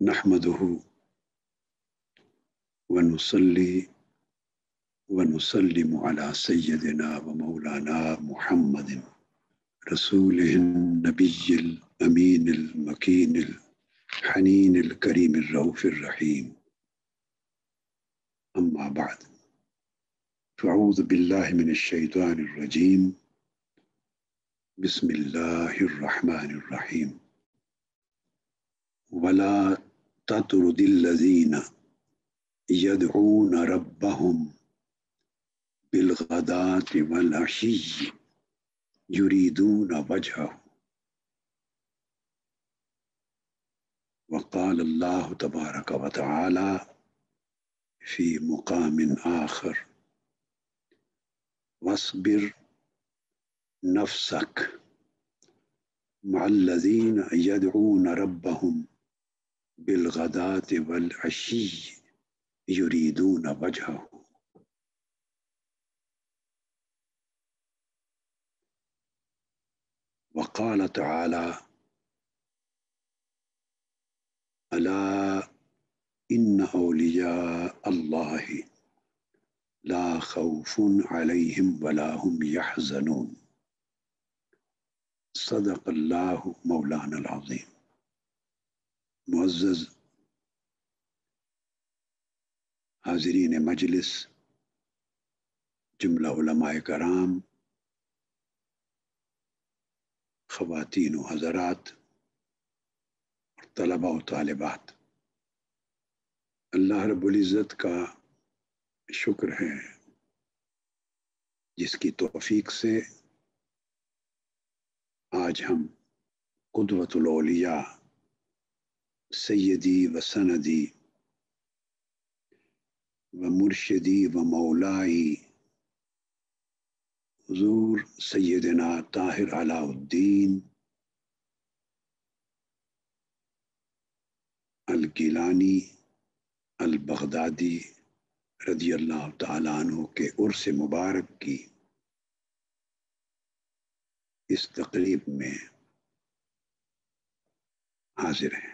نحمده ونصلي ونسلم على سيدنا ومولانا محمد رسوله النبي الأمين المكين الحنين الكريم الرؤوف الرحيم. أما بعد، فأعوذ بالله من الشيطان الرجيم. بسم الله الرحمن الرحيم. ولا تطرد الذين يدعون ربهم بالغداة والعشي يريدون وجهه. وقال الله تبارك وتعالى في مقام آخر: واصبر نفسك مع الذين يدعون ربهم بالغداة والعشي يريدون وجهه. وقال تعالى: ألا إن أولياء الله لا خوف عليهم ولا هم يحزنون. صدق اللہ مولانا العظیم. معزز حاضرین مجلس، جملہ علماء کرام، خواتین و حضرات اور طلباء و طالبات، اللہ رب العزت کا شکر ہے جس کی توفیق سے آج ہم قدوۃ الاولیاء سیدی و سندی و مرشدی و مولائی حضور سیدنا طاہر علاء الدین الگیلانی البغدادی رضی اللہ تعالیٰ عنہ کے عرس مبارک کی اس تقریب میں حاضر ہیں.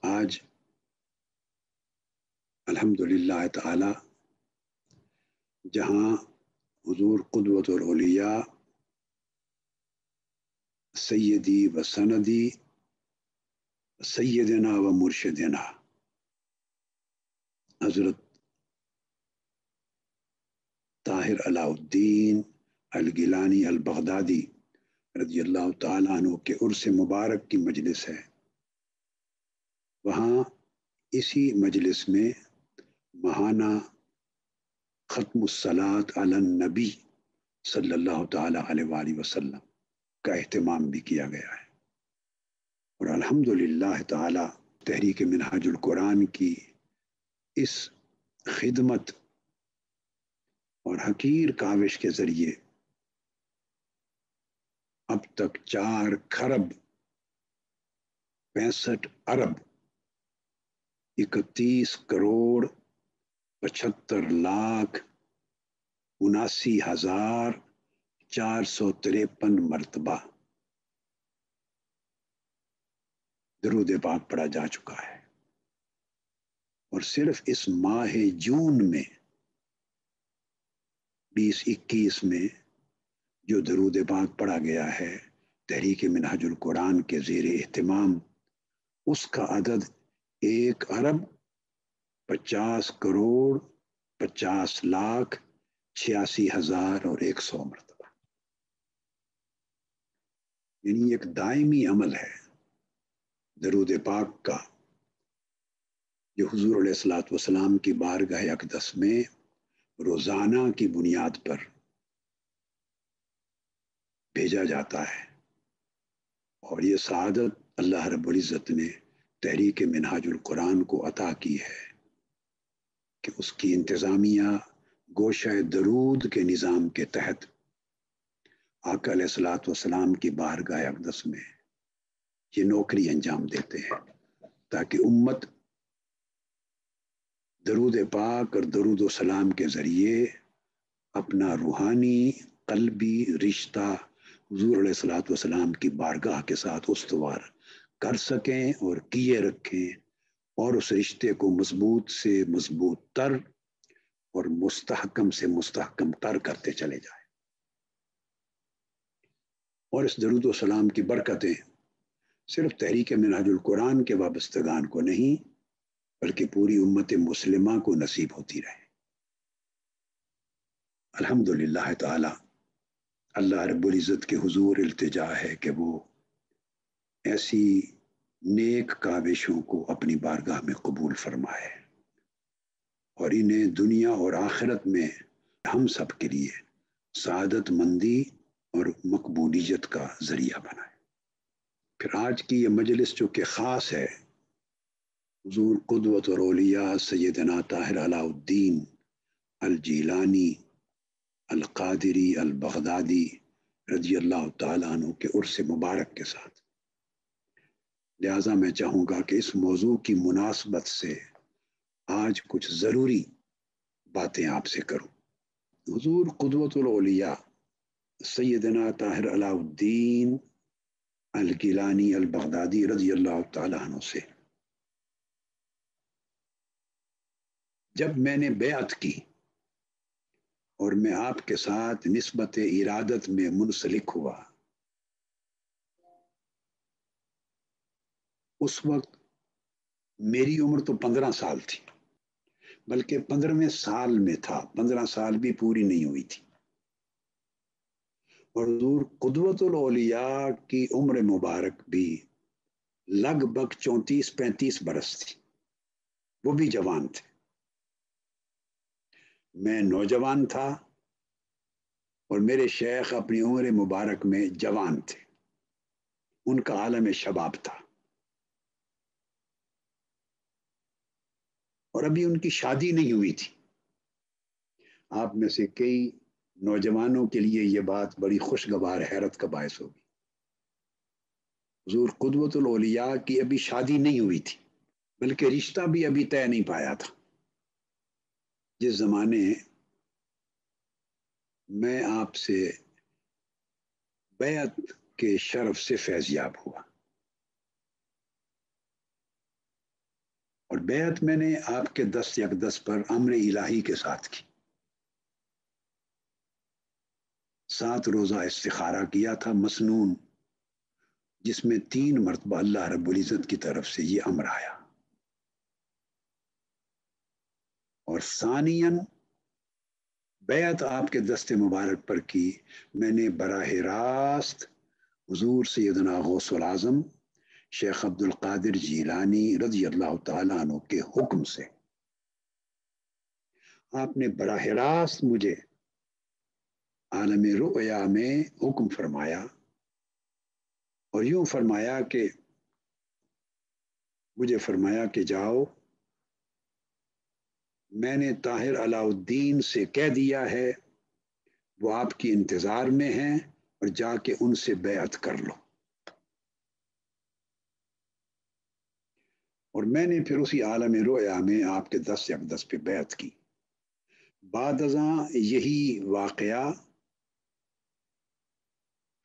آج الحمدللہ تعالی جہاں حضور قدوۃ الاولیاء سیدی و سندی سیدنا و مرشدنا حضرت طاہر علاء الدین الگیلانی البغدادی رضی اللہ تعالیٰ عنہ کے عرس مبارک کی مجلس ہے، وہاں اسی مجلس میں ماہانہ ختم الصلاۃ علی النبی صلی اللہ تعالیٰ علیہ وآلہ وسلم کا اہتمام بھی کیا گیا ہے. اور الحمدللہ تعالی تحریک منہاج القرآن کی اس خدمت اور حقیر کاوش کے ذریعے اب تک 4 کھرب 65 ارب 31 کروڑ 75 لاکھ 79,453 مرتبہ درود پاک پڑھا جا چکا ہے. اور صرف اس ماہ جون میں 2021 میں جو درود پاک پڑھا گیا ہے تحریک منہاج القرآن کے زیر اہتمام، اس کا عدد 1 ارب 50 کروڑ 50 لاکھ 86,100 مرتبہ. یعنی ایک دائمی عمل ہے درود پاک کا جو حضور علیہ الصلوۃ والسلام کی بارگاہ اقدس میں روزانہ کی بنیاد پر بھیجا جاتا ہے. اور یہ سعادت اللہ رب العزت نے تحریک منہاج القرآن کو عطا کی ہے کہ اس کی انتظامیہ گوشہ درود کے نظام کے تحت آقا علیہ الصلوۃ والسلام کی بارگاہ اقدس میں یہ نوکری انجام دیتے ہیں تاکہ امت درود پاک اور درود و سلام کے ذریعے اپنا روحانی قلبی رشتہ حضور علیہ الصلوۃ والسلام کی بارگاہ کے ساتھ استوار کر سکیں اور کیے رکھیں، اور اس رشتے کو مضبوط سے مضبوط تر اور مستحکم سے مستحکم تر کرتے چلے جائیں۔ اور اس درود و سلام کی برکتیں صرف تحریک منہاج القرآن کے وابستگان کو نہیں بلکہ پوری امت مسلمہ کو نصیب ہوتی رہے۔ الحمدللہ تعالی اللہ رب العزت کے حضور التجا ہے کہ وہ ایسی نیک کاوشوں کو اپنی بارگاہ میں قبول فرمائے اور انہیں دنیا اور آخرت میں ہم سب کے لیے سعادت مندی اور مقبولیت کا ذریعہ بنائے۔ پھر آج کی یہ مجلس جو کہ خاص ہے، حضور قدوۃ الاولیاء سیدنا طاہر علاء الدین الجیلانی القادری البغدادی رضی اللہ تعالیٰ عنہ کے عرس مبارک کے ساتھ، لہٰذا میں چاہوں گا کہ اس موضوع کی مناسبت سے آج کچھ ضروری باتیں آپ سے کروں۔ حضور قدوۃ الاولیاء سیدنا طاہر علاء الدین الگیلانی البغدادی رضی اللہ تعالیٰ عنہ سے جب میں نے بیعت کی اور میں آپ کے ساتھ نسبت ارادت میں منسلک ہوا، اس وقت میری عمر تو 15 سال تھی، بلکہ 15ویں سال میں تھا، 15 سال بھی پوری نہیں ہوئی تھی، اور حضور قدوۃ الاولیاء کی عمر مبارک بھی لگ بھگ 34-35 برس تھی، وہ بھی جوان تھے، میں نوجوان تھا اور میرے شیخ اپنی عمر مبارک میں جوان تھے، ان کا عالم شباب تھا، اور ابھی ان کی شادی نہیں ہوئی تھی۔ آپ میں سے کئی نوجوانوں کے لیے یہ بات بڑی خوشگوار حیرت کا باعث ہوگی۔ حضور قدوۃ الاولیاء کی ابھی شادی نہیں ہوئی تھی، بلکہ رشتہ بھی ابھی طے نہیں پایا تھا۔ جس زمانے میں آپ سے بیعت کے شرف سے فیضیاب ہوا، اور بیعت میں نے آپ کے دست اقدس پر امر الہی کے ساتھ کی، 7 روزہ استخارہ کیا تھا مسنون، جس میں 3 مرتبہ اللہ رب العزت کی طرف سے یہ امر آیا، اور ثانیاً بیعت آپ کے دست مبارک پر کی میں نے براہ راست حضور سیدنا غوث العظم شیخ عبد القادر جیلانی رضی اللہ تعالیٰ عنہ کے حکم سے۔ آپ نے براہ راست مجھے عالم رؤیا میں حکم فرمایا، اور یوں فرمایا کہ مجھے فرمایا کہ جاؤ، میں نے طاہر علاء الدین سے کہہ دیا ہے، وہ آپ کی انتظار میں ہیں، اور جا کے ان سے بیعت کر لو۔ اور میں نے پھر اسی عالم رؤیا میں آپ کے دست اقدس پہ بیعت کی۔ بعد ازاں یہی واقعہ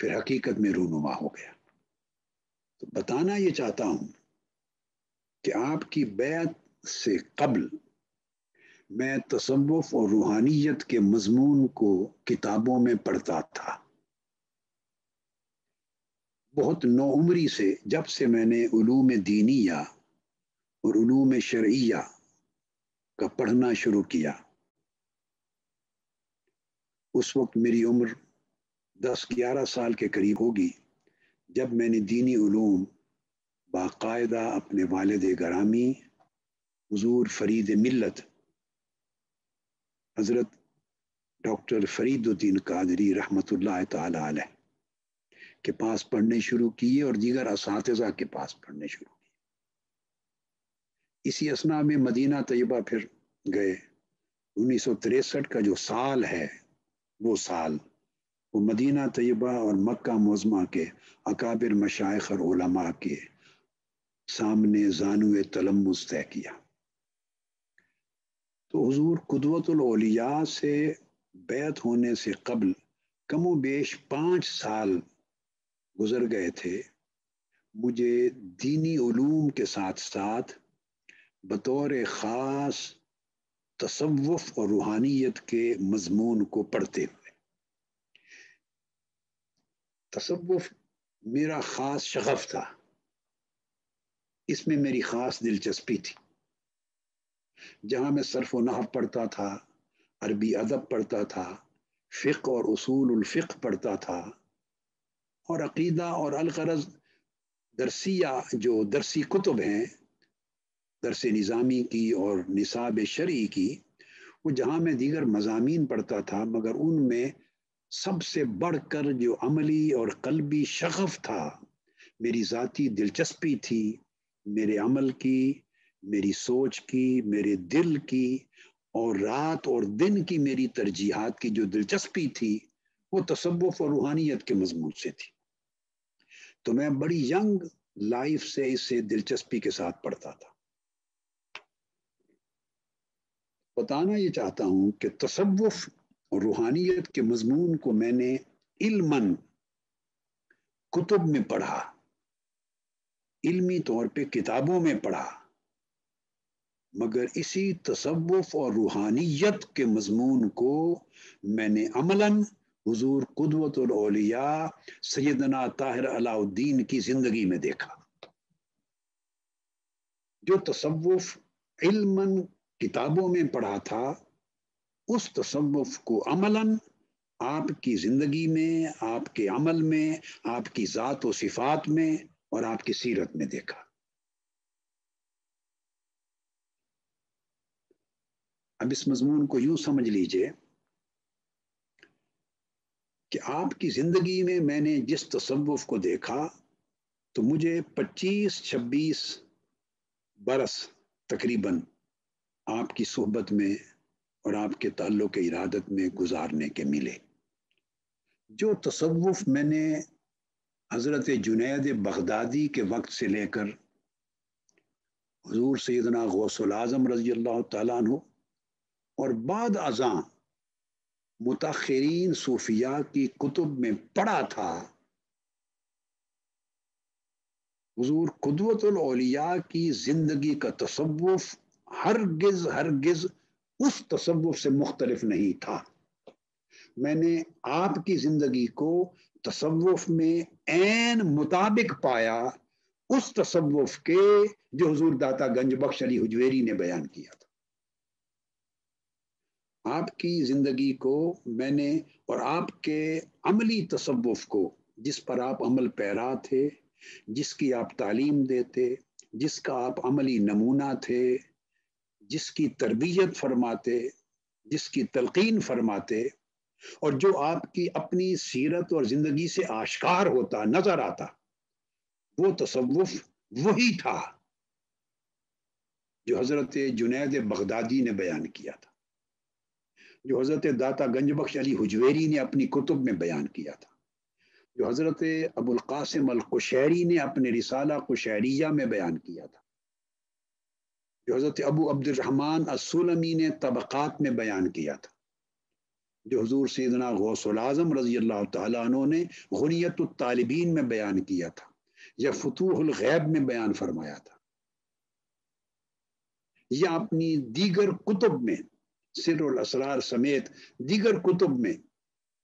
پھر حقیقت میں رونما ہو گیا۔ تو بتانا یہ چاہتا ہوں کہ آپ کی بیعت سے قبل میں تصوف اور روحانیت کے مضمون کو کتابوں میں پڑھتا تھا۔ بہت نوعمری سے، جب سے میں نے علوم دینیہ اور علوم شرعیہ کا پڑھنا شروع کیا، اس وقت میری عمر 10-11 سال کے قریب ہوگی، جب میں نے دینی علوم باقاعدہ اپنے والد گرامی حضور فرید ملت حضرت ڈاکٹر فرید الدین قادری رحمۃ اللہ تعالی علیہ کے پاس پڑھنے شروع کیے، اور دیگر اساتذہ کے پاس پڑھنے شروع کیے۔ اسی اثناء میں مدینہ طیبہ پھر گئے۔ 1963 کا جو سال ہے، وہ سال وہ مدینہ طیبہ اور مکہ معظمہ کے اکابر مشائخ اور علماء کے سامنے زانوِ تلمذ طے کیا۔ تو حضور قدوۃ الاولیاء سے بیعت ہونے سے قبل کم و بیش 5 سال گزر گئے تھے، مجھے دینی علوم کے ساتھ ساتھ بطور خاص تصوف اور روحانیت کے مضمون کو پڑھتے ہوئے، تصوف میرا خاص شغف تھا، اس میں میری خاص دلچسپی تھی۔ جہاں میں صرف و نحو پڑھتا تھا، عربی ادب پڑھتا تھا، فقہ اور اصول الفقہ پڑھتا تھا، اور عقیدہ اور الغرض درسیہ جو درسی کتب ہیں، درس نظامی کی اور نصاب شرعی کی، وہ جہاں میں دیگر مضامین پڑھتا تھا، مگر ان میں سب سے بڑھ کر جو عملی اور قلبی شغف تھا، میری ذاتی دلچسپی تھی، میرے عمل کی، میری سوچ کی، میرے دل کی، اور رات اور دن کی میری ترجیحات کی جو دلچسپی تھی، وہ تصوف اور روحانیت کے مضمون سے تھی۔ تو میں بڑی ینگ لائف سے اسے دلچسپی کے ساتھ پڑھتا تھا۔ بتانا یہ چاہتا ہوں کہ تصوف اور روحانیت کے مضمون کو میں نے علماً کتب میں پڑھا، علمی طور پہ کتابوں میں پڑھا، مگر اسی تصوف اور روحانیت کے مضمون کو میں نے عملاً حضور قدوۃ الاولیاء سیدنا طاہر علاء الدین کی زندگی میں دیکھا۔ جو تصوف علماً کتابوں میں پڑھا تھا، اس تصوف کو عملاً آپ کی زندگی میں، آپ کے عمل میں، آپ کی ذات و صفات میں اور آپ کی سیرت میں دیکھا۔ اب اس مضمون کو یوں سمجھ لیجئے کہ آپ کی زندگی میں نے جس تصوف کو دیکھا، تو مجھے 25-26 برس تقریباً آپ کی صحبت میں اور آپ کے تعلق ارادت میں گزارنے کے ملے۔ جو تصوف میں نے حضرت جنید بغدادی کے وقت سے لے کر حضور سیدنا غوث العظم رضی اللہ تعالیٰ عنہ اور بعد ازاں متاخرین صوفیاء کی کتب میں پڑھا تھا، حضور قدوۃ الاولیاء کی زندگی کا تصوف ہرگز اس تصوف سے مختلف نہیں تھا۔ میں نے آپ کی زندگی کو تصوف میں عین مطابق پایا اس تصوف کے جو حضور داتا گنج بخش علی حجویری نے بیان کیا تھا۔ آپ کی زندگی کو میں نے اور آپ کے عملی تصوف کو، جس پر آپ عمل پیرا تھے، جس کی آپ تعلیم دیتے، جس کا آپ عملی نمونہ تھے، جس کی تربیت فرماتے، جس کی تلقین فرماتے، اور جو آپ کی اپنی سیرت اور زندگی سے آشکار ہوتا نظر آتا، وہ تصوف وہی تھا جو حضرت جنید بغدادی نے بیان کیا تھا، جو حضرت داتا گنج بخش علی حجویری نے اپنی کتب میں بیان کیا تھا، جو حضرت ابو القاسم القشیری نے اپنے رسالہ قشیریہ میں بیان کیا تھا، جو حضرت ابو عبد الرحمن السلمی نے طبقات میں بیان کیا تھا، جو حضور سیدنا غوث العظم رضی اللہ تعالیٰ عنہ نے غنیت الطالبین میں بیان کیا تھا، یا فتوح الغیب میں بیان فرمایا تھا، یا اپنی دیگر کتب میں سر الاسرار سمیت دیگر کتب میں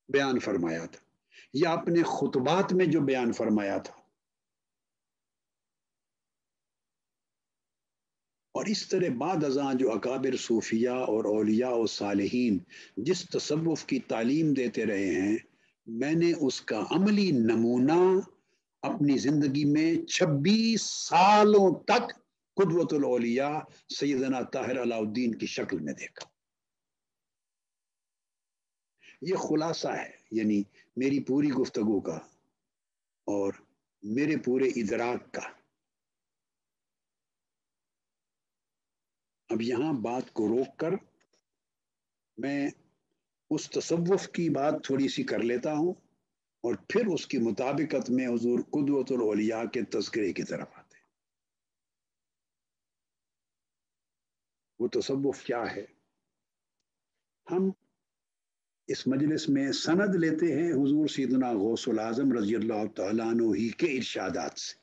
بیان فرمایا تھا، یا اپنے خطبات میں جو بیان فرمایا تھا۔ اور اس طرح بعد ازاں جو اکابر صوفیاء اور اولیاء و صالحین جس تصوف کی تعلیم دیتے رہے ہیں، میں نے اس کا عملی نمونہ اپنی زندگی میں 26 سالوں تک قدوۃ الاولیاء سیدنا طاہر علاء الدین کی شکل میں دیکھا۔ یہ خلاصہ ہے، یعنی میری پوری گفتگو کا اور میرے پورے ادراک کا۔ اب یہاں بات کو روک کر میں اس تصوف کی بات تھوڑی سی کر لیتا ہوں، اور پھر اس کی مطابقت میں حضور قدوۃ الاولیاء کے تذکرے کی طرف آتے ہیں۔ وہ تصوف کیا ہے؟ ہم اس مجلس میں سند لیتے ہیں حضور سیدنا غوث العظم رضی اللہ تعالیٰ عنہ ہی کے ارشادات سے،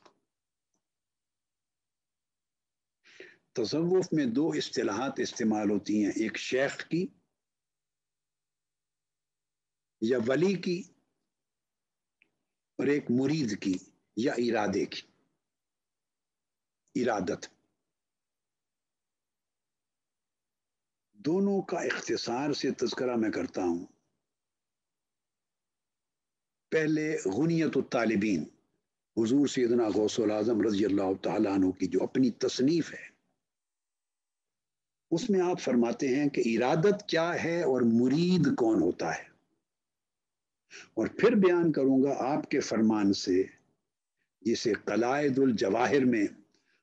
تصوف میں دو اصطلاحات استعمال ہوتی ہیں، ایک شیخ کی یا ولی کی، اور ایک مرید کی یا ارادے کی، ارادت۔ دونوں کا اختصار سے تذکرہ میں کرتا ہوں۔ پہلے غنیت الطالبین، حضور سیدنا غوث العظم رضی اللہ تعالیٰ عنہ کی جو اپنی تصنیف ہے، اس میں آپ فرماتے ہیں کہ ارادت کیا ہے اور مرید کون ہوتا ہے، اور پھر بیان کروں گا آپ کے فرمان سے، جسے قلائد الجواہر میں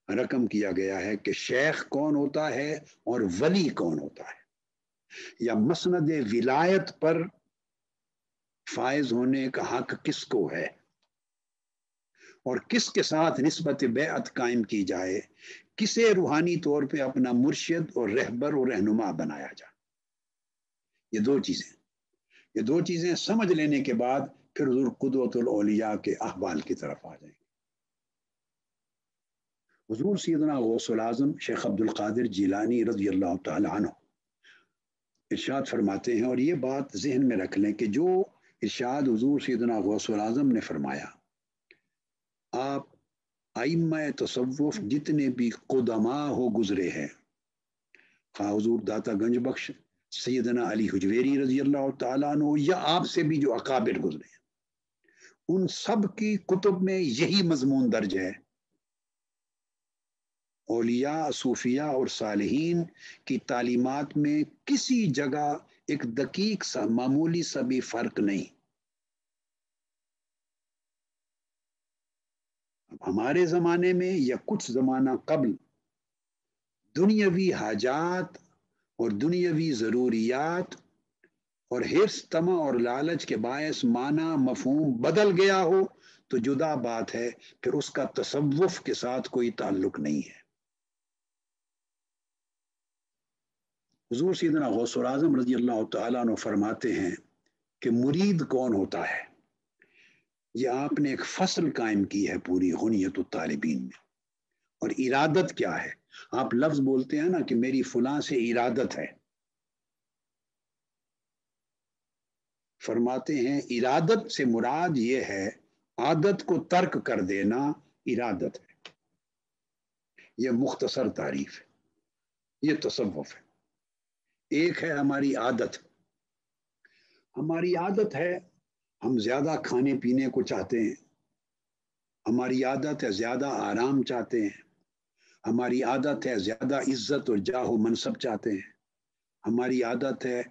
رقم کیا گیا ہے، کہ شیخ کون ہوتا ہے اور ولی کون ہوتا ہے، یا مسند ولایت پر فائز ہونے کا حق کس کو ہے، اور کس کے ساتھ نسبت بیعت قائم کی جائے، کسے روحانی طور پہ اپنا مرشد اور رہبر اور رہنما بنایا جائے۔ یہ دو چیزیں سمجھ لینے کے بعد پھر حضور قدوۃ الاولیاء کے احوال کی طرف آ جائیں گے۔ حضور سیدنا غوث العظم شیخ عبد القادر جیلانی رضی اللہ تعالی عنہ ارشاد فرماتے ہیں، اور یہ بات ذہن میں رکھ لیں کہ جو ارشاد حضور سیدنا غوث العظم نے فرمایا، آپ ائمہ تصوف جتنے بھی قدما ہو گزرے ہیں، خواہ حضور داتا گنج بخش سیدنا علی حجویری رضی اللہ تعالیٰ عنہ یا آپ سے بھی جو اکابر گزرے ہیں، ان سب کی کتب میں یہی مضمون درج ہے، اولیاء، صوفیاء اور صالحین کی تعلیمات میں کسی جگہ ایک دقیق سا معمولی سا بھی فرق نہیں۔ اب ہمارے زمانے میں یا کچھ زمانہ قبل دنیاوی حاجات اور دنیاوی ضروریات اور حرص، طمع اور لالچ کے باعث معنی مفہوم بدل گیا ہو تو جدا بات ہے، پھر اس کا تصوف کے ساتھ کوئی تعلق نہیں ہے۔ حضور سیدنا غوث العظم رضی اللہ تعالیٰ عنہ فرماتے ہیں کہ مرید کون ہوتا ہے، یہ آپ نے ایک فصل قائم کی ہے پوری غنیت الطالبین میں۔ اور ارادت کیا ہے؟ آپ لفظ بولتے ہیں نا کہ میری فلاں سے ارادت ہے، فرماتے ہیں ارادت سے مراد یہ ہے عادت کو ترک کر دینا ارادت ہے۔ یہ مختصر تعریف ہے، یہ تصوف ہے۔ ایک ہے ہماری عادت، ہماری عادت ہے ہم زیادہ کھانے پینے کو چاہتے ہیں، ہماری عادت ہے زیادہ آرام چاہتے ہیں، ہماری عادت ہے زیادہ عزت اور جاہ و منصب چاہتے ہیں، ہماری عادت ہے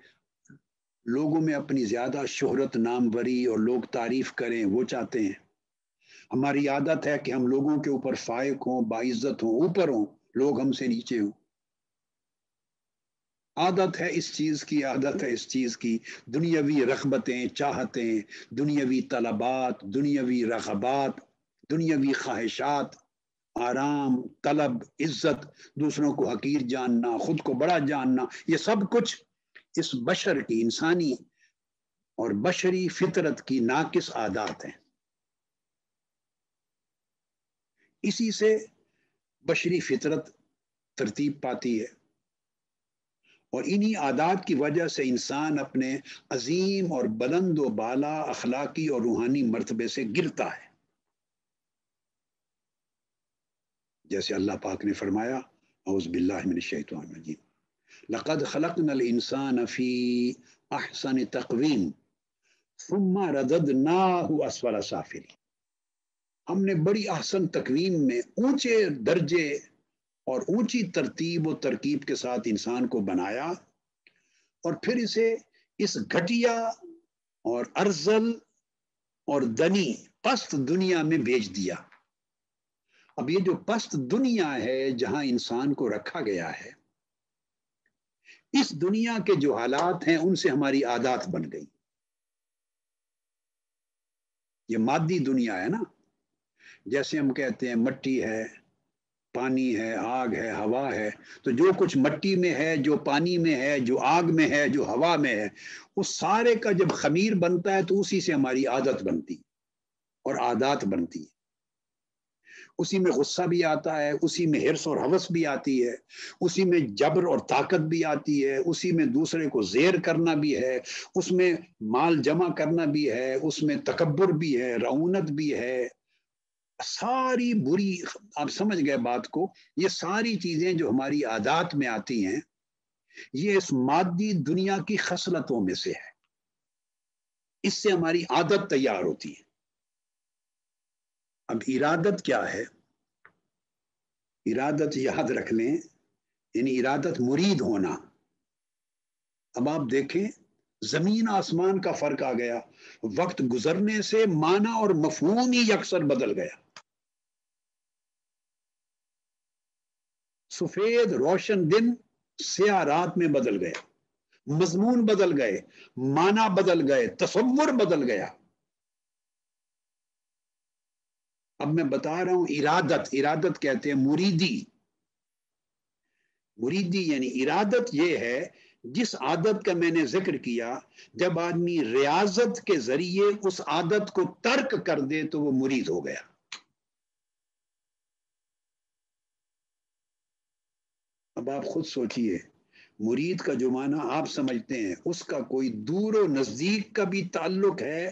لوگوں میں اپنی زیادہ شہرت، ناموری اور لوگ تعریف کریں، وہ چاہتے ہیں، ہماری عادت ہے کہ ہم لوگوں کے اوپر فائق ہوں، باعزت ہوں، اوپر ہوں، لوگ ہم سے نیچے ہوں۔ عادت ہے اس چیز کی، عادت ہے اس چیز کی، دنیاوی رغبتیں، چاہتیں، دنیاوی طلبات، دنیاوی رغبات، دنیاوی خواہشات، آرام، طلب، عزت، دوسروں کو حقیر جاننا، خود کو بڑا جاننا، یہ سب کچھ اس بشر کی، انسانی اور بشری فطرت کی ناقص عادات ہیں۔ اسی سے بشری فطرت ترتیب پاتی ہے، اور انہی عادات کی وجہ سے انسان اپنے عظیم اور بلند و بالا اخلاقی اور روحانی مرتبے سے گرتا ہے۔ جیسے اللہ پاک نے فرمایا، اعوذ باللہ من الشیطان الرجیم، لقد خلقنا الانسان فی احسن تقویم ثم رددناہ اسفل سافلین، ہم نے بڑی احسن تقویم میں اونچے درجے اور اونچی ترتیب و ترکیب کے ساتھ انسان کو بنایا، اور پھر اسے اس گھٹیا اور ارذل اور دنی پست دنیا میں بھیج دیا۔ اب یہ جو پست دنیا ہے جہاں انسان کو رکھا گیا ہے، اس دنیا کے جو حالات ہیں ان سے ہماری عادات بن گئی۔ یہ مادی دنیا ہے نا، جیسے ہم کہتے ہیں مٹی ہے، پانی ہے، آگ ہے، ہوا ہے، تو جو کچھ مٹی میں ہے، جو پانی میں ہے، جو آگ میں ہے، جو ہوا میں ہے، اس سارے کا جب خمیر بنتا ہے تو اسی سے ہماری عادت بنتی اور عادات بنتی ہے۔ اسی میں غصہ بھی آتا ہے، اسی میں حرص اور ہوس بھی آتی ہے، اسی میں جبر اور طاقت بھی آتی ہے، اسی میں دوسرے کو زیر کرنا بھی ہے، اس میں مال جمع کرنا بھی ہے، اس میں تکبر بھی ہے، رعونت بھی ہے، ساری بری، آپ سمجھ گئے بات کو، یہ ساری چیزیں جو ہماری عادات میں آتی ہیں یہ اس مادی دنیا کی خصلتوں میں سے ہے، اس سے ہماری عادت تیار ہوتی ہے۔ اب ارادت کیا ہے؟ ارادت یاد رکھ لیں، یعنی ارادت مرید ہونا۔ اب آپ دیکھیں زمین آسمان کا فرق آ گیا، وقت گزرنے سے معنی اور مفہوم ہی یکسر بدل گیا۔ سفید روشن دن سیاہ رات میں بدل گیا، مضمون بدل گئے، معنی بدل گئے، تصور بدل گیا۔ اب میں بتا رہا ہوں ارادت کہتے ہیں مریدی۔ مریدی یعنی ارادت یہ ہے جس عادت کا میں نے ذکر کیا، جب آدمی ریاضت کے ذریعے اس عادت کو ترک کر دے تو وہ مرید ہو گیا۔ اب آپ خود سوچئے، مرید کا جو معنی آپ سمجھتے ہیں اس کا کوئی دور و نزدیک کا بھی تعلق ہے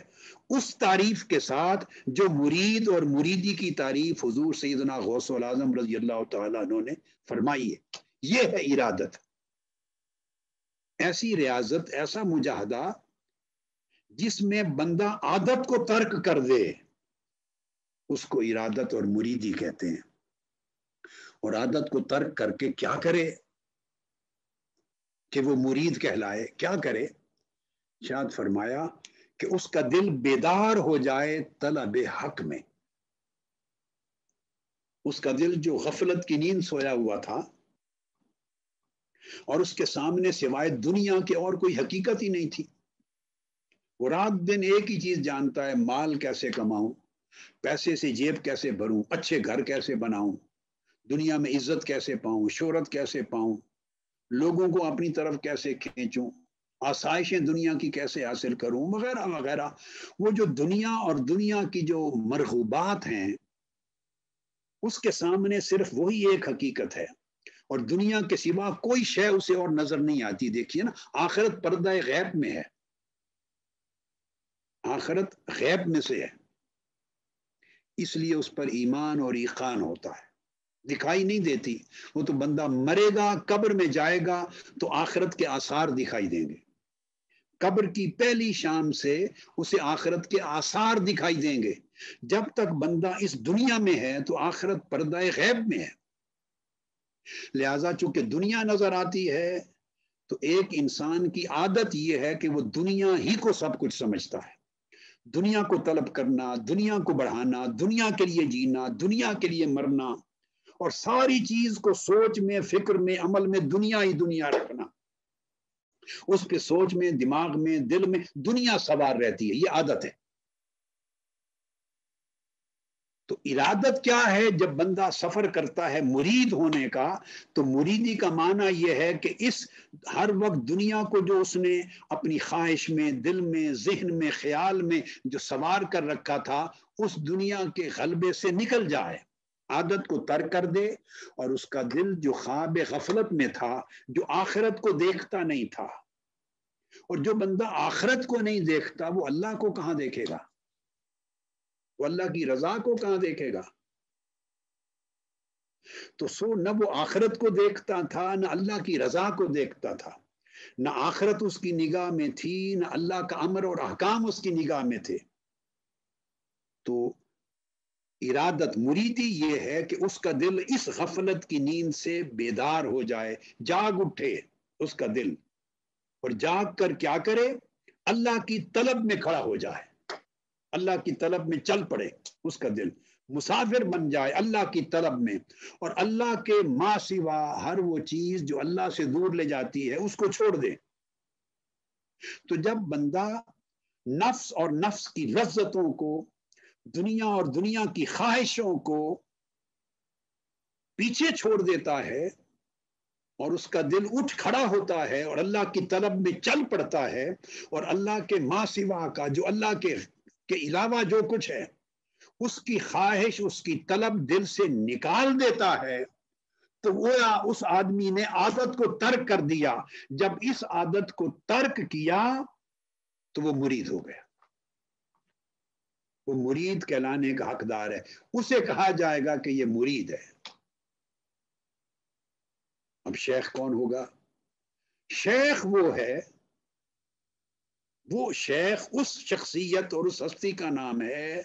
اس تعریف کے ساتھ جو مرید اور مریدی کی تعریف حضور سیدنا غوث العظم رضی اللہ تعالیٰ عنہ نے فرمائی ہے؟ یہ ہے ارادت، ایسی ریاضت، ایسا مجاہدہ جس میں بندہ عادت کو ترک کر دے، اس کو ارادت اور مریدی کہتے ہیں۔ اور عادت کو ترک کر کے کیا کرے کہ وہ مرید کہلائے؟ کیا کرے؟ شاد فرمایا کہ اس کا دل بیدار ہو جائے طلب حق میں۔ اس کا دل جو غفلت کی نیند سویا ہوا تھا اور اس کے سامنے سوائے دنیا کے اور کوئی حقیقت ہی نہیں تھی، وہ رات دن ایک ہی چیز جانتا ہے، مال کیسے کماؤں، پیسے سے جیب کیسے بھروں، اچھے گھر کیسے بناؤں، دنیا میں عزت کیسے پاؤں، شہرت کیسے پاؤں، لوگوں کو اپنی طرف کیسے کھینچوں، آسائشیں دنیا کی کیسے حاصل کروں، وغیرہ وغیرہ۔ وہ جو دنیا اور دنیا کی جو مرغوبات ہیں اس کے سامنے صرف وہی ایک حقیقت ہے، اور دنیا کے سوا کوئی شے اسے اور نظر نہیں آتی۔ دیکھیے نا، آخرت پردہ غیب میں ہے، آخرت غیب میں سے ہے، اس لیے اس پر ایمان اور ایقان ہوتا ہے، دکھائی نہیں دیتی۔ وہ تو بندہ مرے گا، قبر میں جائے گا تو آخرت کے آثار دکھائی دیں گے، قبر کی پہلی شام سے اسے آخرت کے آثار دکھائی دیں گے۔ جب تک بندہ اس دنیا میں ہے تو آخرت پردہ غیب میں ہے۔ لہذا چونکہ دنیا نظر آتی ہے تو ایک انسان کی عادت یہ ہے کہ وہ دنیا ہی کو سب کچھ سمجھتا ہے، دنیا کو طلب کرنا، دنیا کو بڑھانا، دنیا کے لیے جینا، دنیا کے لیے مرنا، اور ساری چیز کو سوچ میں، فکر میں، عمل میں دنیا ہی دنیا رکھنا، اس پہ سوچ میں، دماغ میں، دل میں دنیا سوار رہتی ہے، یہ عادت ہے۔ تو ارادت کیا ہے؟ جب بندہ سفر کرتا ہے مرید ہونے کا، تو مریدی کا معنی یہ ہے کہ اس ہر وقت دنیا کو جو اس نے اپنی خواہش میں، دل میں، ذہن میں، خیال میں جو سوار کر رکھا تھا، اس دنیا کے غلبے سے نکل جائے، عادت کو ترک کر دے، اور اس کا دل جو خواب غفلت میں تھا، جو آخرت کو دیکھتا نہیں تھا، اور جو بندہ آخرت کو نہیں دیکھتا وہ اللہ کو کہاں دیکھے گا؟ وہ اللہ کی رضا کو کہاں دیکھے گا؟ تو نہ وہ آخرت کو دیکھتا تھا، نہ اللہ کی رضا کو دیکھتا تھا، نہ آخرت اس کی نگاہ میں تھی، نہ اللہ کا امر اور احکام اس کی نگاہ میں تھے۔ تو ارادت مریدی یہ ہے کہ اس کا دل اس غفلت کی نیند سے بیدار ہو جائے، جاگ اٹھے اس کا دل، اور جاگ کر کیا کرے؟ اللہ کی طلب میں کھڑا ہو جائے، اللہ کی طلب میں چل پڑے، اس کا دل مسافر بن جائے اللہ کی طلب میں، اور اللہ کے ما سوا ہر وہ چیز جو اللہ سے دور لے جاتی ہے اس کو چھوڑ دے۔ تو جب بندہ نفس اور نفس کی لذتوں کو، دنیا اور دنیا کی خواہشوں کو پیچھے چھوڑ دیتا ہے اور اس کا دل اٹھ کھڑا ہوتا ہے اور اللہ کی طلب میں چل پڑتا ہے، اور اللہ کے ما سوا کا، جو اللہ کے علاوہ جو کچھ ہے اس کی خواہش اس کی طلب دل سے نکال دیتا ہے تو گویا اس آدمی نے عادت کو ترک کر دیا. جب اس عادت کو ترک کیا تو وہ مرید ہو گیا, وہ مرید کہلانے کا حقدار ہے, اسے کہا جائے گا کہ یہ مرید ہے. اب شیخ کون ہوگا؟ شیخ وہ ہے, وہ شیخ اس شخصیت اور اس ہستی کا نام ہے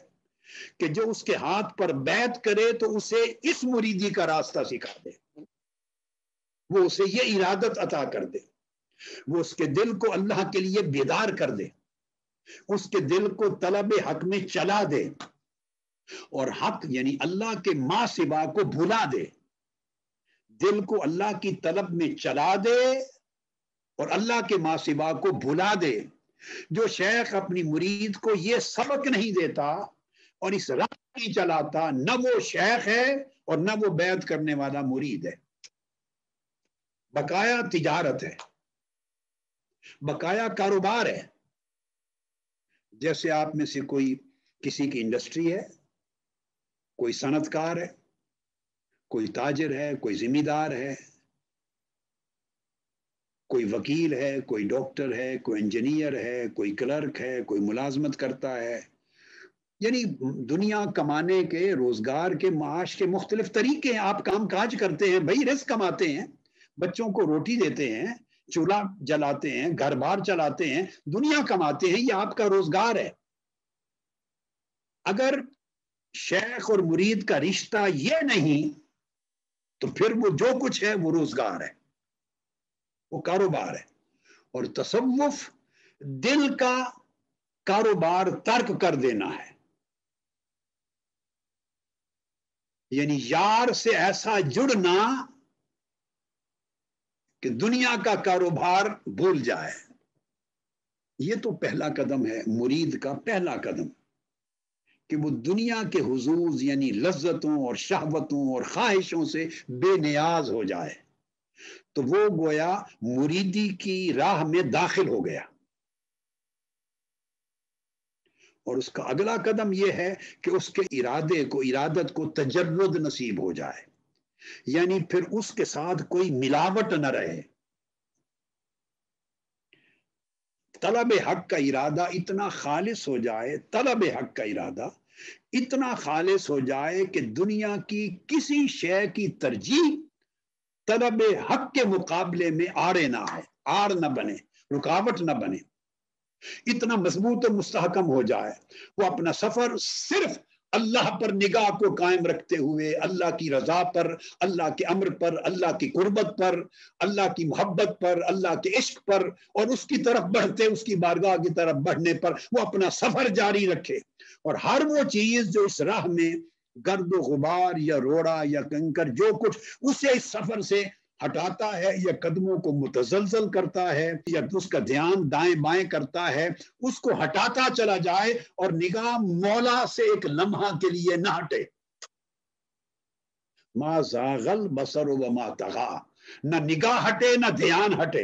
کہ جو اس کے ہاتھ پر بیعت کرے تو اسے اس مریدی کا راستہ سکھا دے, وہ اسے یہ ارادت عطا کر دے, وہ اس کے دل کو اللہ کے لیے بیدار کر دے, اس کے دل کو طلب حق میں چلا دے اور حق یعنی اللہ کے ما سوا کو بھلا دے, دل کو اللہ کی طلب میں چلا دے اور اللہ کے ما سوا کو بھلا دے. جو شیخ اپنی مرید کو یہ سبق نہیں دیتا اور اس راہ نہیں چلاتا, نہ وہ شیخ ہے اور نہ وہ بیعت کرنے والا مرید ہے. بقایا تجارت ہے, بقایا کاروبار ہے. جیسے آپ میں سے کوئی کسی کی انڈسٹری ہے, کوئی صنعت کار ہے, کوئی تاجر ہے, کوئی ذمہ دار ہے, کوئی وکیل ہے, کوئی ڈاکٹر ہے, کوئی انجینئر ہے, کوئی کلرک ہے, کوئی ملازمت کرتا ہے. یعنی دنیا کمانے کے, روزگار کے, معاش کے مختلف طریقے ہیں. آپ کام کاج کرتے ہیں بھائی, رزق کماتے ہیں, بچوں کو روٹی دیتے ہیں, چولہا جلاتے ہیں, گھر بار چلاتے ہیں, دنیا کماتے ہیں, یہ آپ کا روزگار ہے. اگر شیخ اور مرید کا رشتہ یہ نہیں تو پھر وہ جو کچھ ہے وہ روزگار ہے, وہ کاروبار ہے. اور تصوف دل کا کاروبار ترک کر دینا ہے, یعنی یار سے ایسا جڑنا کہ دنیا کا کاروبار بھول جائے. یہ تو پہلا قدم ہے, مرید کا پہلا قدم, کہ وہ دنیا کے حظوظ یعنی لذتوں اور شہوتوں اور خواہشوں سے بے نیاز ہو جائے. تو وہ گویا مریدی کی راہ میں داخل ہو گیا. اور اس کا اگلا قدم یہ ہے کہ اس کے ارادے کو, ارادت کو تجرد نصیب ہو جائے, یعنی پھر اس کے ساتھ کوئی ملاوٹ نہ رہے. طلب حق کا ارادہ اتنا خالص ہو جائے, طلب حق کا ارادہ اتنا خالص ہو جائے کہ دنیا کی کسی شے کی ترجیح طلب حق کے مقابلے میں آڑے نہ آئے, آڑ نہ بنے, رکاوٹ نہ بنے. اتنا مضبوط اور مستحکم ہو جائے, وہ اپنا سفر صرف اللہ پر نگاہ کو قائم رکھتے ہوئے, اللہ کی رضا پر, اللہ کے امر پر, اللہ کی قربت پر, اللہ کی محبت پر, اللہ کے عشق پر, اور اس کی طرف بڑھتے, اس کی بارگاہ کی طرف بڑھنے پر وہ اپنا سفر جاری رکھے. اور ہر وہ چیز جو اس راہ میں گرد و غبار یا روڑا یا کنکر جو کچھ اسے اس سفر سے ہٹاتا ہے یا قدموں کو متزلزل کرتا ہے یا اس کا دھیان دائیں بائیں کرتا ہے, اس کو ہٹاتا چلا جائے اور نگاہ مولا سے ایک لمحہ کے لیے نہ ہٹے. ما زاغل بصر و ما طغا, نہ نگاہ ہٹے نہ دھیان ہٹے,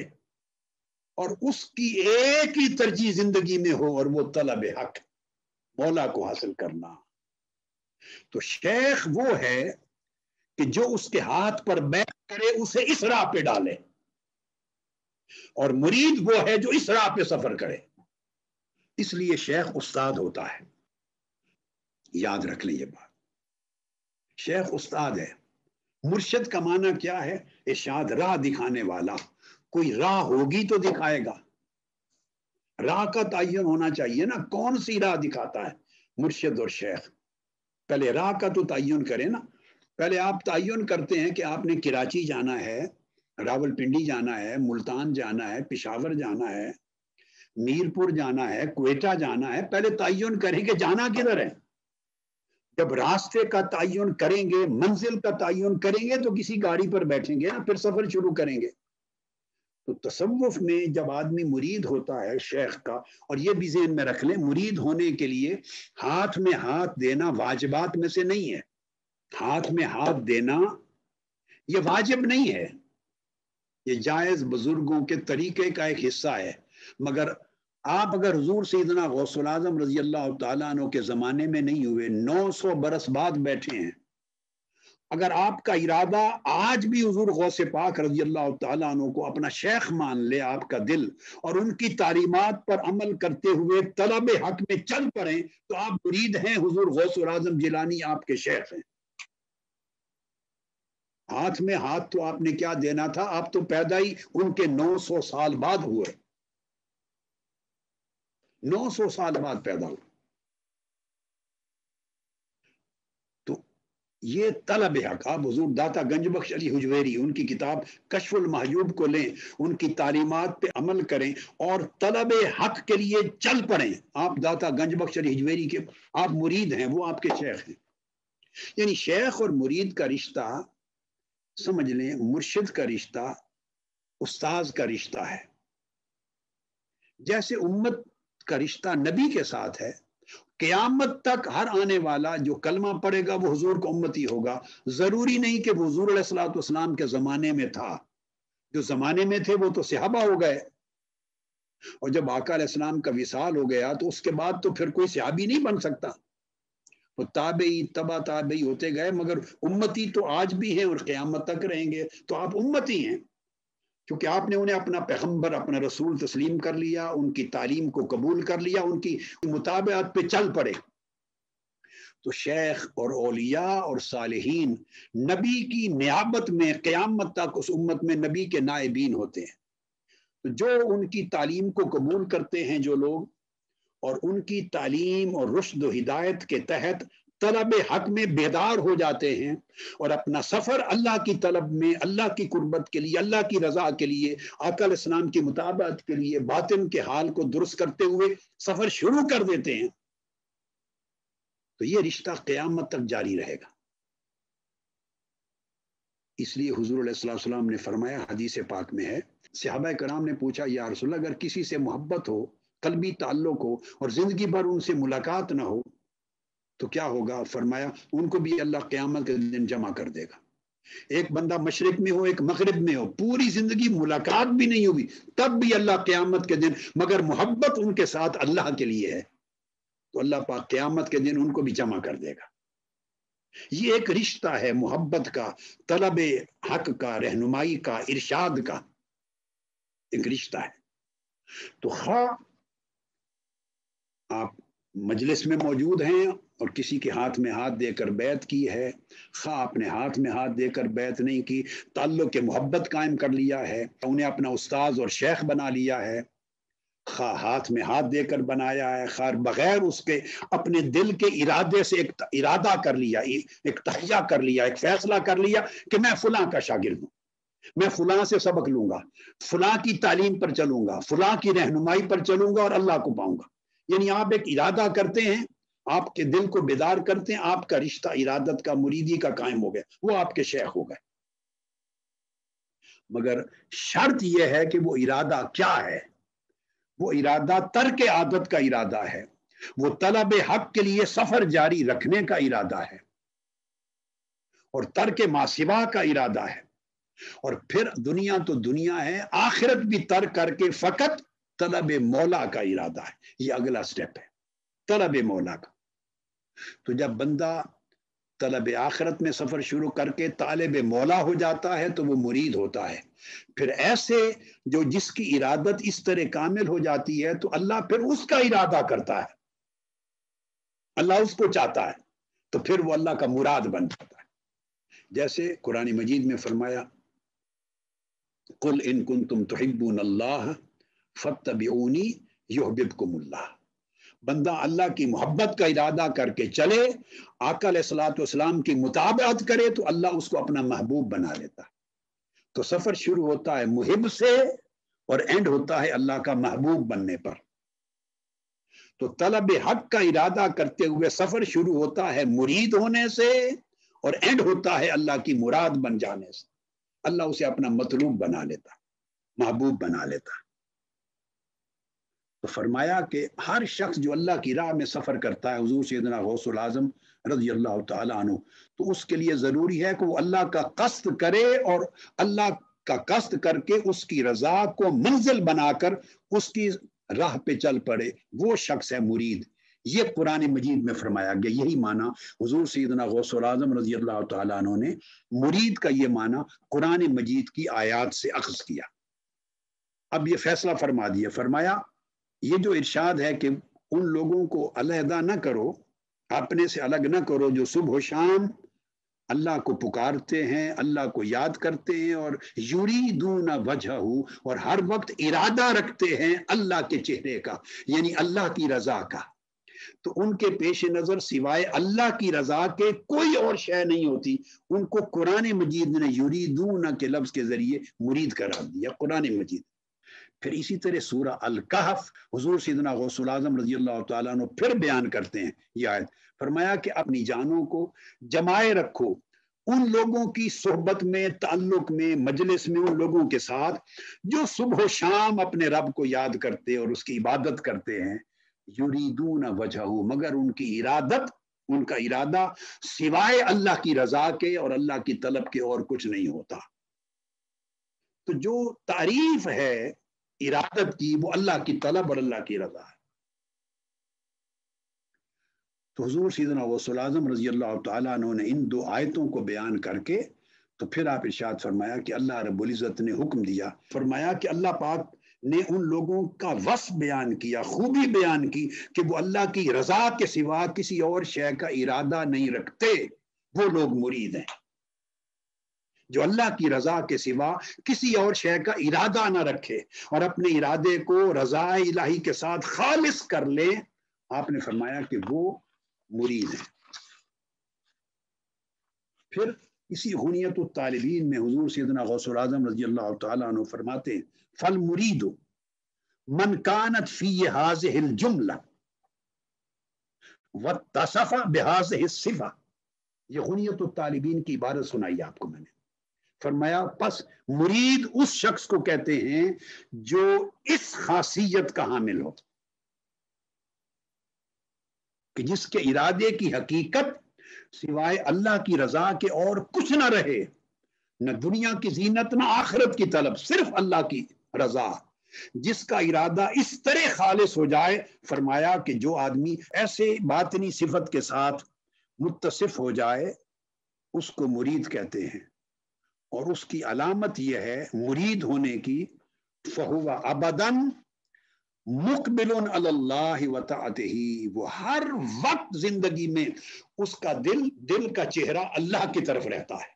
اور اس کی ایک ہی ترجیح زندگی میں ہو اور وہ طلب حق, مولا کو حاصل کرنا. تو شیخ وہ ہے کہ جو اس کے ہاتھ پر بیعت کرے اسے اس راہ پہ ڈالے, اور مرید وہ ہے جو اس راہ پہ سفر کرے. اس لیے شیخ استاد ہوتا ہے, یاد رکھ لیں یہ بات. شیخ استاد ہے. مرشد کا معنی کیا ہے؟ ارشاد, راہ دکھانے والا. کوئی راہ ہوگی تو دکھائے گا, راہ کا تعین ہونا چاہیے نا, کون سی راہ دکھاتا ہے مرشد اور شیخ. پہلے راہ کا تو تعین کرے نا. پہلے آپ تعین کرتے ہیں کہ آپ نے کراچی جانا ہے, راول پنڈی جانا ہے, ملتان جانا ہے, پشاور جانا ہے, میرپور جانا ہے, کوئٹہ جانا ہے. پہلے تعین کریں کہ جانا کدھر ہے. جب راستے کا تعین کریں گے, منزل کا تعین کریں گے تو کسی گاڑی پر بیٹھیں گے نا, پھر سفر شروع کریں گے. تو تصوف میں جب آدمی مرید ہوتا ہے شیخ کا, اور یہ بھی ذہن میں رکھ لیں, مرید ہونے کے لیے ہاتھ میں ہاتھ دینا واجبات میں سے نہیں ہے. ہاتھ میں ہاتھ دینا یہ واجب نہیں ہے, یہ جائز بزرگوں کے طریقے کا ایک حصہ ہے. مگر آپ اگر حضور سیدنا غوث العظم رضی اللہ تعالیٰ عنہ کے زمانے میں نہیں ہوئے، 900 برس بعد بیٹھے ہیں، اگر آپ کا ارادہ آج بھی حضور غوث پاک رضی اللہ تعالیٰ عنہ کو اپنا شیخ مان لے، آپ کا دل، اور ان کی تعلیمات پر عمل کرتے ہوئے طلب حق میں چل پڑیں، تو آپ مرید ہیں حضور غوث العظم جیلانی، آپ کے شیخ ہیں۔ ہاتھ میں ہاتھ تو آپ نے کیا دینا تھا، آپ تو پیدا ہی ان کے 900 سال بعد ہوئے، 900 سال بعد پیدا ہوئے۔ تو یہ طلب حق، آپ حضور داتا گنج بخش علی حجویری، ان کی کتاب کشف المحجوب کو لیں، ان کی تعلیمات پہ عمل کریں اور طلب حق کے لیے چل پڑیں۔ آپ داتا گنج بخش علی حجویری کے آپ مرید ہیں، وہ آپ کے شیخ ہیں۔ یعنی شیخ اور مرید کا رشتہ سمجھ لیں، مرشد کا رشتہ استاذ کا رشتہ ہے، جیسے امت کا رشتہ نبی کے ساتھ ہے۔ قیامت تک ہر آنے والا جو کلمہ پڑھے گا وہ حضور کا امتی ہوگا، ضروری نہیں کہ وہ حضور علیہ الصلوۃ والسلام کے زمانے میں تھا، جو زمانے میں تھے وہ تو صحابہ ہو گئے، اور جب آقا علیہ السلام کا وصال ہو گیا تو اس کے بعد تو پھر کوئی صحابی نہیں بن سکتا، وہ تابعی تبع تابعی ہوتے گئے، مگر امتی تو آج بھی ہیں اور قیامت تک رہیں گے، تو آپ امتی ہیں، کیونکہ آپ نے انہیں اپنا پیغمبر، اپنا رسول تسلیم کر لیا، ان کی تعلیم کو قبول کر لیا، ان کی مطابعت پہ چل پڑے۔ تو شیخ اور اولیاء اور صالحین نبی کی نیابت میں قیامت تک اس امت میں نبی کے نائبین ہوتے ہیں۔ تو جو ان کی تعلیم کو قبول کرتے ہیں جو لوگ، اور ان کی تعلیم اور رشد و ہدایت کے تحت طلب حق میں بیدار ہو جاتے ہیں، اور اپنا سفر اللہ کی طلب میں، اللہ کی قربت کے لیے، اللہ کی رضا کے لیے، آقا علیہ السلام کی مطابقت کے لیے باطن کے حال کو درست کرتے ہوئے سفر شروع کر دیتے ہیں، تو یہ رشتہ قیامت تک جاری رہے گا۔ اس لیے حضور علیہ السلام نے فرمایا، حدیث پاک میں ہے، صحابہ کرام نے پوچھا یا رسول اللہ، اگر کسی سے محبت ہو، قلبی تعلق ہو، اور زندگی بھر ان سے ملاقات نہ ہو تو کیا ہوگا؟ فرمایا ان کو بھی اللہ قیامت کے دن جمع کر دے گا۔ ایک بندہ مشرق میں ہو، ایک مغرب میں ہو، پوری زندگی ملاقات بھی نہیں ہوگی، تب بھی اللہ قیامت کے دن، مگر محبت ان کے ساتھ اللہ کے لیے ہے، تو اللہ پاک قیامت کے دن ان کو بھی جمع کر دے گا۔ یہ ایک رشتہ ہے محبت کا، طلب حق کا، رہنمائی کا، ارشاد کا ایک رشتہ ہے۔ تو خواہ آپ مجلس میں موجود ہیں اور کسی کے ہاتھ میں ہاتھ دے کر بیعت کی ہے، خواہ آپ نے ہاتھ میں ہاتھ دے کر بیعت نہیں کی، تعلق کے محبت قائم کر لیا ہے، انہیں اپنا استاذ اور شیخ بنا لیا ہے، خواہ ہاتھ میں ہاتھ دے کر بنایا ہے، خواہ بغیر اس کے اپنے دل کے ارادے سے ایک ارادہ کر لیا، ایک تہیہ کر لیا، ایک فیصلہ کر لیا کہ میں فلاں کا شاگرد ہوں، میں فلاں سے سبق لوں گا، فلاں کی تعلیم پر چلوں گا، فلاں کی رہنمائی پر چلوں گا اور اللہ کو پاؤں گا۔ یعنی آپ ایک ارادہ کرتے ہیں، آپ کے دل کو بیدار کرتے ہیں، آپ کا رشتہ ارادت کا، مریدی کا قائم ہو گیا، وہ آپ کے شیخ ہو گئے۔ مگر شرط یہ ہے کہ وہ ارادہ کیا ہے؟ وہ ارادہ ترک عادت کا ارادہ ہے، وہ طلب حق کے لیے سفر جاری رکھنے کا ارادہ ہے، اور ترک ما سوا کا ارادہ ہے، اور پھر دنیا تو دنیا ہے، آخرت بھی ترک کر کے فقط طلب مولا کا ارادہ ہے۔ یہ اگلا سٹیپ ہے، طلب مولا کا۔ تو جب بندہ طلب آخرت میں سفر شروع کر کے طالب مولا ہو جاتا ہے تو وہ مرید ہوتا ہے۔ پھر ایسے جو جس کی ارادت اس طرح کامل ہو جاتی ہے تو اللہ پھر اس کا ارادہ کرتا ہے، اللہ اس کو چاہتا ہے، تو پھر وہ اللہ کا مراد بن جاتا ہے۔ جیسے قرآن مجید میں فرمایا، قل ان کنتم تحبون اللہ فاتبعونی یحببکم اللہ۔ بندہ اللہ کی محبت کا ارادہ کر کے چلے، آقا علیہ الصلوۃ والسلام کی مطابقت کرے تو اللہ اس کو اپنا محبوب بنا لیتا ہے۔ تو سفر شروع ہوتا ہے محب سے اور اینڈ ہوتا ہے اللہ کا محبوب بننے پر۔ تو طلب حق کا ارادہ کرتے ہوئے سفر شروع ہوتا ہے مرید ہونے سے اور اینڈ ہوتا ہے اللہ کی مراد بن جانے سے۔ اللہ اسے اپنا مطلوب بنا لیتا، محبوب بنا لیتا۔ تو فرمایا کہ ہر شخص جو اللہ کی راہ میں سفر کرتا ہے، حضور سیدنا غوث العظم رضی اللہ تعالیٰ عنہ، تو اس کے لیے ضروری ہے کہ وہ اللہ کا قصد کرے، اور اللہ کا قصد کر کے اس کی رضا کو منزل بنا کر اس کی راہ پہ چل پڑے، وہ شخص ہے مرید. یہ قرآن مجید میں فرمایا گیا. یہی معنی حضور سیدنا غوث العظم رضی اللہ تعالیٰ عنہ نے مرید کا یہ معنی قرآن مجید کی آیات سے اخذ کیا. اب یہ فیصلہ فرما دیا، فرمایا یہ جو ارشاد ہے کہ ان لوگوں کو علیحدہ نہ کرو، اپنے سے الگ نہ کرو، جو صبح و شام اللہ کو پکارتے ہیں، اللہ کو یاد کرتے ہیں، اور یریدون وجہہ، اور ہر وقت ارادہ رکھتے ہیں اللہ کے چہرے کا، یعنی اللہ کی رضا کا. تو ان کے پیش نظر سوائے اللہ کی رضا کے کوئی اور شے نہیں ہوتی. ان کو قرآن مجید نے یریدون کے لفظ کے ذریعے مرید قرار دیا. قرآن مجید. پھر اسی طرح سورہ الکہف حضور سیدنا غوث العظم رضی اللہ تعالیٰ عنہ پھر بیان کرتے ہیں یہ آیت. فرمایا کہ اپنی جانوں کو جمائے رکھو ان لوگوں کی صحبت میں، تعلق میں، مجلس میں، ان لوگوں کے ساتھ جو صبح و شام اپنے رب کو یاد کرتے اور اس کی عبادت کرتے ہیں. یریدون وجہہ، مگر ان کی ارادت، ان کا ارادہ سوائے اللہ کی رضا کے اور اللہ کی طلب کے اور کچھ نہیں ہوتا. تو جو تعریف ہے ارادت کی وہ اللہ کی طلب اور اللہ کی رضا ہے. تو حضور سیدنا غوث العظم رضی اللہ تعالیٰ عنہ نے ان دو آیتوں کو بیان کر کے تو پھر آپ ارشاد فرمایا کہ اللہ رب العزت نے حکم دیا، فرمایا کہ اللہ پاک نے ان لوگوں کا وصف بیان کیا، خوبی بیان کی کہ وہ اللہ کی رضا کے سوا کسی اور شے کا ارادہ نہیں رکھتے. وہ لوگ مرید ہیں جو اللہ کی رضا کے سوا کسی اور شے کا ارادہ نہ رکھے اور اپنے ارادے کو رضا الہی کے ساتھ خالص کر لے. آپ نے فرمایا کہ وہ مرید ہیں. پھر اسی غنیت الطالبین میں حضور سیدنا غوث العظم رضی اللہ تعالیٰ عنہ فرماتے ہیں فالمرید من کانت فی ہذہ الجملہ واتصف بہذہ الصفہ. یہ غنیت الطالبین کی عبارت سنائی آپ کو میں نے. فرمایا پس مرید اس شخص کو کہتے ہیں جو اس خاصیت کا حامل ہو کہ جس کے ارادے کی حقیقت سوائے اللہ کی رضا کے اور کچھ نہ رہے، نہ دنیا کی زینت نہ آخرت کی طلب، صرف اللہ کی رضا. جس کا ارادہ اس طرح خالص ہو جائے، فرمایا کہ جو آدمی ایسے باطنی صفت کے ساتھ متصف ہو جائے اس کو مرید کہتے ہیں. اور اس کی علامت یہ ہے مرید ہونے کی، فہو ابداً مقبل علی اللہ وطاعتہ، وہ ہر وقت زندگی میں اس کا دل کا چہرہ اللہ کی طرف رہتا ہے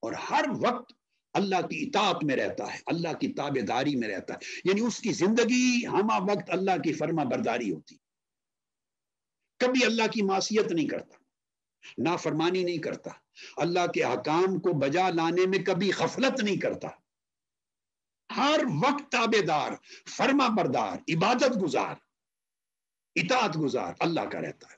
اور ہر وقت اللہ کی اطاعت میں رہتا ہے، اللہ کی تابع داری میں رہتا ہے. یعنی اس کی زندگی ہمہ وقت اللہ کی فرما برداری ہوتی، کبھی اللہ کی معصیت نہیں کرتا، نافرمانی نہیں کرتا، اللہ کے احکام کو بجا لانے میں کبھی غفلت نہیں کرتا، ہر وقت تابع دار، فرما بردار، عبادت گزار، اطاعت گزار اللہ کا رہتا ہے.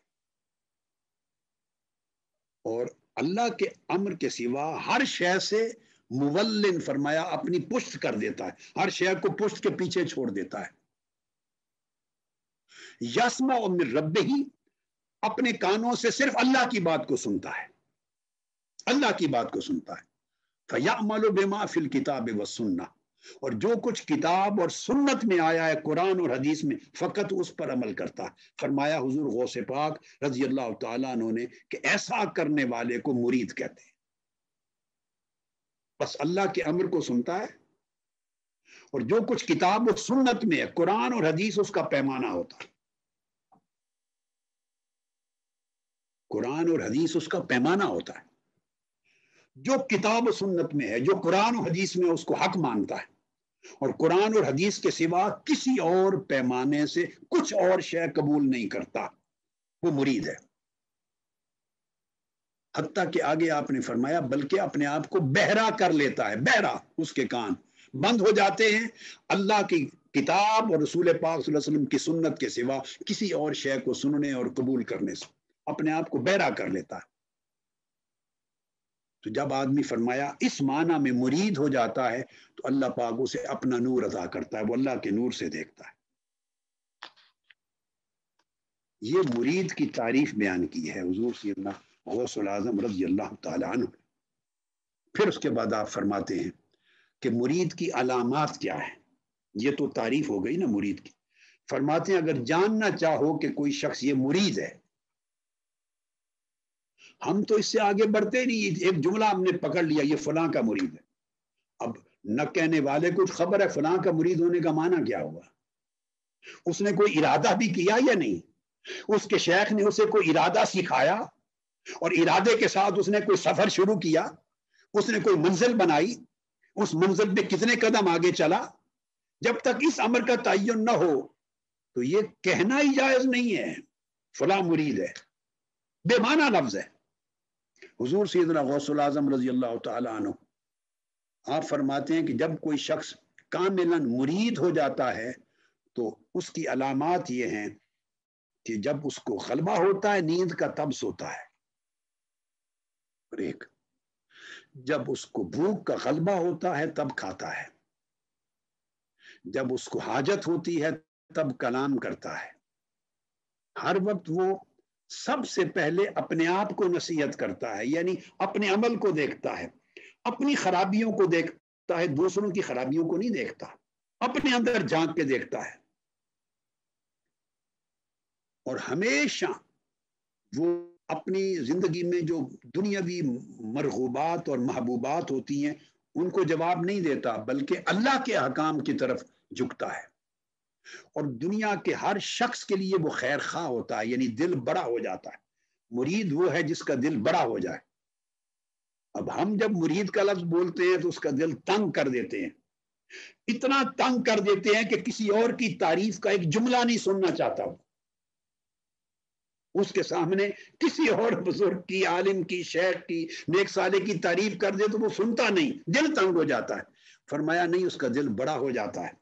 اور اللہ کے امر کے سوا ہر شے سے مولن، فرمایا اپنی پشت کر دیتا ہے، ہر شے کو پشت کے پیچھے چھوڑ دیتا ہے. یسمع من ربہ، اپنے کانوں سے صرف اللہ کی بات کو سنتا ہے، اللہ کی بات کو سنتا ہے. فَيَعْمَلُ بِمَا فِي الْكِتَابِ وَالسُّنَّةِ، اور جو کچھ کتاب اور سنت میں آیا ہے قرآن اور حدیث میں فقط اس پر عمل کرتا ہے. فرمایا حضور غوث پاک رضی اللہ تعالیٰ عنہ نے کہ ایسا کرنے والے کو مرید کہتے ہیں. بس اللہ کے امر کو سنتا ہے اور جو کچھ کتاب اور سنت میں ہے قرآن اور حدیث اس کا پیمانہ ہوتا ہے. قرآن اور حدیث اس کا پیمانہ ہوتا ہے. جو کتاب و سنت میں ہے، جو قرآن و حدیث میں اس کو حق مانتا ہے اور قرآن اور حدیث کے سوا کسی اور پیمانے سے کچھ اور شے قبول نہیں کرتا، وہ مرید ہے. حتیٰ کہ آگے آپ نے فرمایا بلکہ اپنے آپ کو بہرا کر لیتا ہے. بہرا، اس کے کان بند ہو جاتے ہیں اللہ کی کتاب اور رسول پاک صلی اللہ علیہ وسلم کی سنت کے سوا کسی اور شے کو سننے اور قبول کرنے سے اپنے آپ کو بہرا کر لیتا ہے. تو جب آدمی فرمایا اس معنی میں مرید ہو جاتا ہے تو اللہ پاک اسے اپنا نور عطا کرتا ہے، وہ اللہ کے نور سے دیکھتا ہے. یہ مرید کی تعریف بیان کی ہے حضور سیدنا غوث العظم رضی اللہ تعالی عنہ. پھر اس کے بعد آپ فرماتے ہیں کہ مرید کی علامات کیا ہیں. یہ تو تعریف ہو گئی نا مرید کی. فرماتے ہیں اگر جاننا چاہو کہ کوئی شخص یہ مرید ہے، ہم تو اس سے آگے بڑھتے نہیں، ایک جملہ ہم نے پکڑ لیا یہ فلاں کا مرید ہے. اب نہ کہنے والے کو خبر ہے فلاں کا مرید ہونے کا معنی کیا ہوا، اس نے کوئی ارادہ بھی کیا یا نہیں، اس کے شیخ نے اسے کوئی ارادہ سکھایا اور ارادے کے ساتھ اس نے کوئی سفر شروع کیا، اس نے کوئی منزل بنائی، اس منزل پہ کتنے قدم آگے چلا. جب تک اس امر کا تعین نہ ہو تو یہ کہنا ہی جائز نہیں ہے فلاں مرید ہے، بے معنی لفظ ہے. حضور سیدنا غوث الاعظم رضی اللہ تعالی عنہ آپ فرماتے ہیں کہ جب کوئی شخص کاملاً مرید ہو جاتا ہے تو اس کی علامات یہ ہیں کہ جب اس کو غلبہ ہوتا ہے نیند کا تب سوتا ہے، اور ایک جب اس کو بھوک کا غلبہ ہوتا ہے تب کھاتا ہے، جب اس کو حاجت ہوتی ہے تب کلام کرتا ہے. ہر وقت وہ سب سے پہلے اپنے آپ کو نصیحت کرتا ہے، یعنی اپنے عمل کو دیکھتا ہے، اپنی خرابیوں کو دیکھتا ہے، دوسروں کی خرابیوں کو نہیں دیکھتا، اپنے اندر جھانک کے دیکھتا ہے. اور ہمیشہ وہ اپنی زندگی میں جو دنیاوی مرغوبات اور محبوبات ہوتی ہیں ان کو جواب نہیں دیتا، بلکہ اللہ کے احکام کی طرف جھکتا ہے. اور دنیا کے ہر شخص کے لیے وہ خیر خواہ ہوتا ہے، یعنی دل بڑا ہو جاتا ہے. مرید وہ ہے جس کا دل بڑا ہو جائے. اب ہم جب مرید کا لفظ بولتے ہیں تو اس کا دل تنگ کر دیتے ہیں، اتنا تنگ کر دیتے ہیں کہ کسی اور کی تعریف کا ایک جملہ نہیں سننا چاہتا ہوں. اس کے سامنے کسی اور بزرگ کی، عالم کی، شیخ کی، نیک صالح کی تعریف کر دے تو وہ سنتا نہیں، دل تنگ ہو جاتا ہے. فرمایا نہیں، اس کا دل بڑا ہو جاتا ہے.